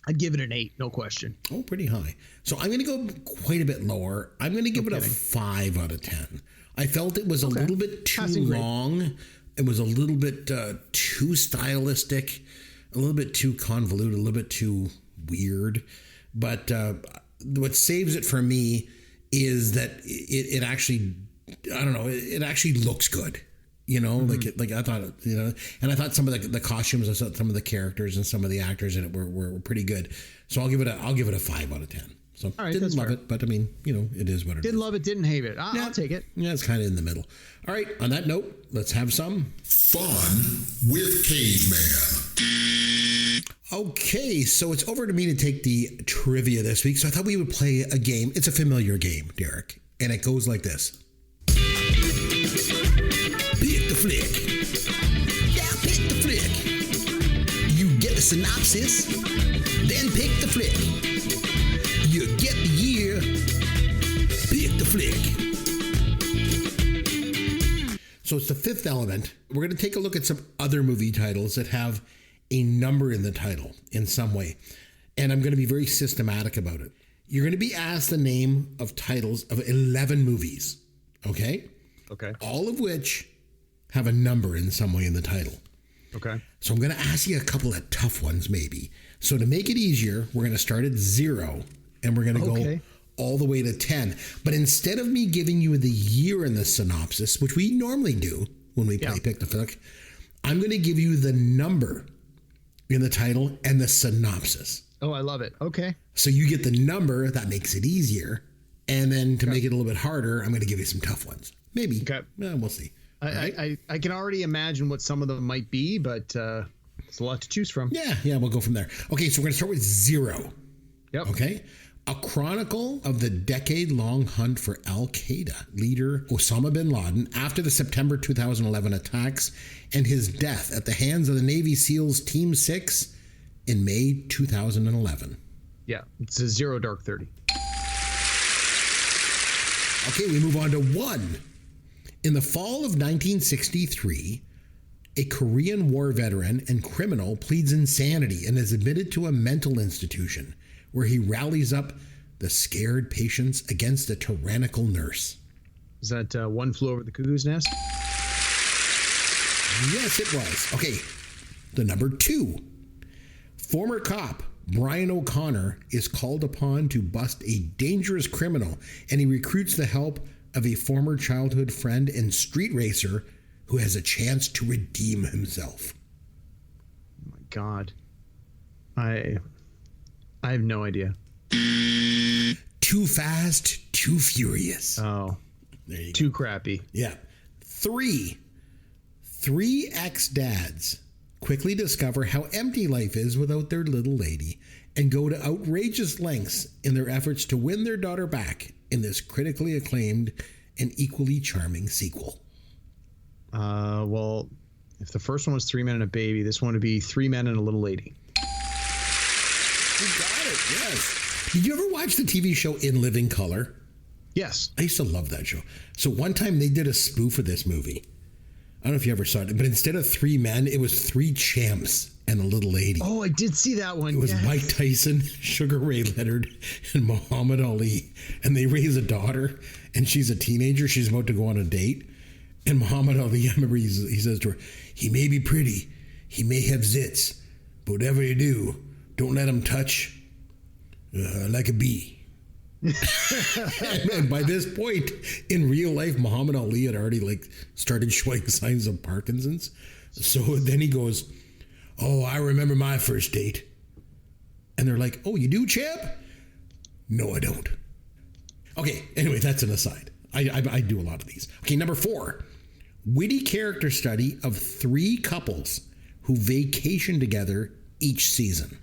I'd give it an 8, no question. Oh, pretty high. So I'm going to go quite a bit lower. I'm going to give it a 5 out of 10. I felt it was a little bit too long. It was a little bit too stylistic, a little bit too convoluted, a little bit too weird. But what saves it for me is that it actually, I don't know, it actually looks good. You know, like I thought, you know, and I thought some of the costumes, I thought some of the characters and some of the actors in it were pretty good. So I'll give it a 5 out of 10. So right, didn't love it, but I mean, you know, it is what it is. Didn't love it, didn't hate it. I'll take it. Yeah, it's kind of in the middle. All right. On that note, let's have some fun with Caveman. Okay, so it's over to me to take the trivia this week. So I thought we would play a game. It's a familiar game, Derek, and it goes like this. Pick the flick. Yeah, pick the flick. You get the synopsis, then pick the flick. You get the year, pick the flick. So it's the fifth element. We're going to take a look at some other movie titles that have a number in the title in some way. And I'm going to be very systematic about it. You're going to be asked the name of titles of 11 movies. Okay? Okay. All of which have a number in some way in the title. Okay. So I'm going to ask you a couple of tough ones maybe. So to make it easier, we're going to start at 0 and we're going to go all the way to 10. But instead of me giving you the year in the synopsis, which we normally do when we play Pick the Flick, I'm going to give you the number in the title and the synopsis. Oh, I love it. Okay. So you get the number, that makes it easier. And then to make it a little bit harder, I'm going to give you some tough ones. Maybe. Okay. We'll see. I can already imagine what some of them might be, but it's a lot to choose from. Yeah, we'll go from there. Okay, so we're going to start with 0. Yep. Okay. A chronicle of the decade-long hunt for al-Qaeda leader Osama bin Laden after the September 2011 attacks and his death at the hands of the Navy SEALs Team 6 in May 2011. Yeah, it's a 0 Dark 30. Okay, we move on to 1. In the fall of 1963, a Korean War veteran and criminal pleads insanity and is admitted to a mental institution where he rallies up the scared patients against a tyrannical nurse. Is that One Flew Over the Cuckoo's Nest? Yes, it was. Okay, the number 2. Former cop Brian O'Connor is called upon to bust a dangerous criminal, and he recruits the help of a former childhood friend and street racer who has a chance to redeem himself. Oh my God. I have no idea. Too Fast, Too Furious. Oh, there you too go. Crappy. Yeah. 3 ex-dads quickly discover how empty life is without their little lady and go to outrageous lengths in their efforts to win their daughter back in this critically acclaimed and equally charming sequel. Well, if the first one was 3 Men and a Baby, this one would be 3 Men and a Little Lady. You got it, yes. Did you ever watch the TV show In Living Color? Yes. I used to love that show. So one time they did a spoof of this movie. I don't know if you ever saw it, but instead of 3 men, it was 3 champs and a little lady. Oh, I did see that one. It was yes. Mike Tyson, Sugar Ray Leonard, and Muhammad Ali. And they raise a daughter, and she's a teenager. She's about to go on a date. And Muhammad Ali, I remember he says to her, he may be pretty, he may have zits, but whatever you do, don't let him touch like a bee. And by this point in real life, Muhammad Ali had already started showing signs of Parkinson's. So then he goes, oh, I remember my first date. And they're like, oh, you do, champ? No, I don't. Okay, anyway, that's an aside. I do a lot of these. Okay, number 4, witty character study of 3 couples who vacation together each season.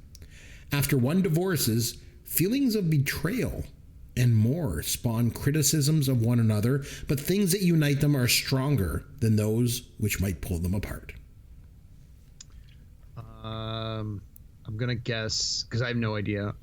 After one divorces, feelings of betrayal and more spawn criticisms of one another, but things that unite them are stronger than those which might pull them apart. I'm going to guess, because I have no idea.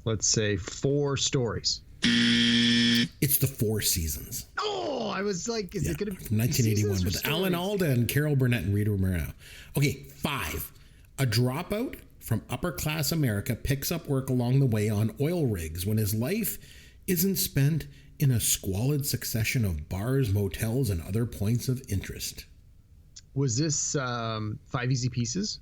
Let's say 4 stories. It's the 4 Seasons. Oh, I was like, is it going to be 1981 with Alan Alda and Carol Burnett and Rita Moreno. Okay, 5. A dropout from upper-class America picks up work along the way on oil rigs when his life isn't spent in a squalid succession of bars, motels, and other points of interest. Was this 5 Easy Pieces?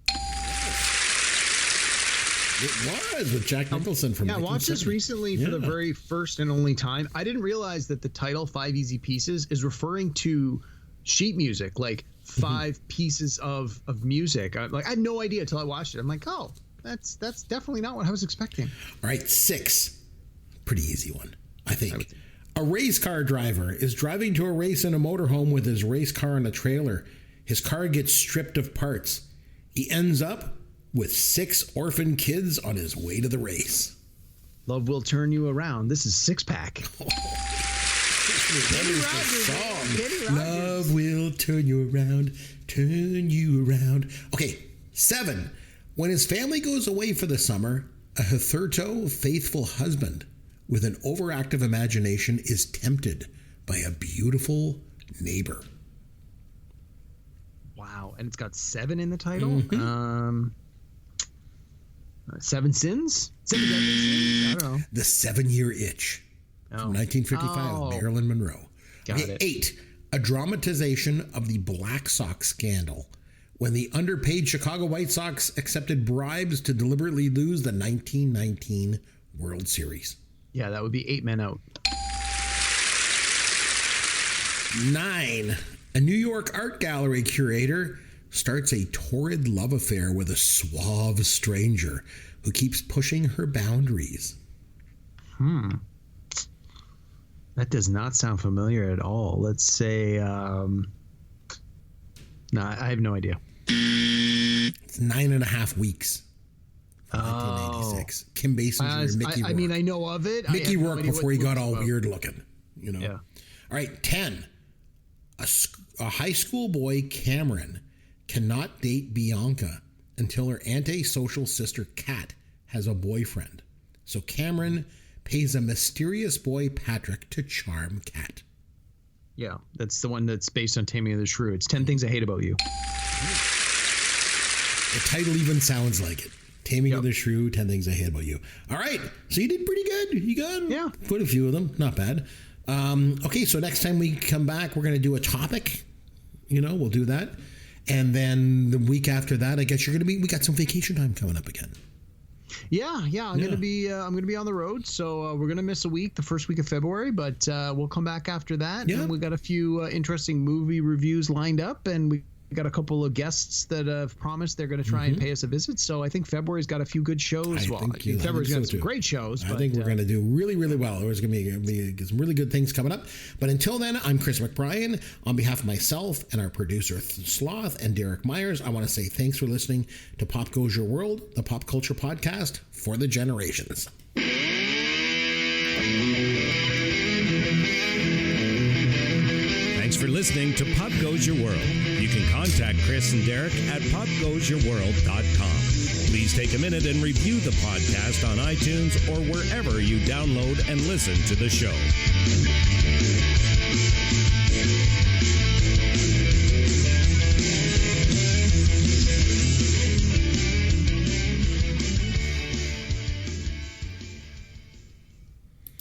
It was with Jack Nicholson from I watched this recently for the very first and only time. I didn't realize that the title 5 Easy Pieces is referring to sheet music, like 5 pieces of music. I had no idea until I watched it. I'm like, oh, that's definitely not what I was expecting. All right, 6. Pretty easy one, I think. A race car driver is driving to a race in a motorhome with his race car in a trailer. His car gets stripped of parts. He ends up with 6 orphan kids on his way to the race. Love will turn you around. This is Six Pack. Kenny Rogers. Love will turn you around, turn you around. Okay, 7. When his family goes away for the summer, a hitherto faithful husband with an overactive imagination is tempted by a beautiful neighbor. Wow, and it's got 7 in the title. 7 Sins? 7 Deadly Sins? I don't know. The 7-Year Itch from 1955, Marilyn Monroe. Got it. 8. A dramatization of the Black Sox scandal when the underpaid Chicago White Sox accepted bribes to deliberately lose the 1919 World Series. Yeah, that would be 8 Men Out. 9. A New York art gallery curator starts a torrid love affair with a suave stranger who keeps pushing her boundaries. That does not sound familiar at all. Let's say, no, I have no idea. It's 9.5 Weeks. 1986. Kim Basinger, Mickey Rourke. I mean, I know of it. Mickey Rourke before he got all weird looking, you know. Yeah. All right, 10. A high school boy, Cameron, cannot date Bianca until her antisocial sister, Kat, has a boyfriend. So Cameron pays a mysterious boy, Patrick, to charm Kat. Yeah, that's the one that's based on Taming of the Shrew. It's 10 Things I Hate About You. The title even sounds like it. Taming of the Shrew, 10 Things I Hate About You. All right, so you did pretty good. You got quite a few of them. Not bad. Okay, so next time we come back, we're going to do a topic. You know, we'll do that. And then the week after that, I guess we got some vacation time coming up again. Yeah, I'm gonna be on the road, so we're gonna miss a week, the first week of February, but we'll come back after that. Yeah. And we got a few interesting movie reviews lined up, and we got a couple of guests that have promised they're going to try and pay us a visit. So I think February's got a few good shows. February's got some great shows. I think we're going to do really, really well. There's going to be some really good things coming up. But until then, I'm Chris McBrien. On behalf of myself and our producer Sloth and Derek Myers, I want to say thanks for listening to Pop Goes Your World, the pop culture podcast for the generations. Thanks for listening to Pop Goes Your World. You can contact Chris and Derek at popgoesyourworld.com. Please Please take a minute and review the podcast on iTunes or wherever you download and listen to the show.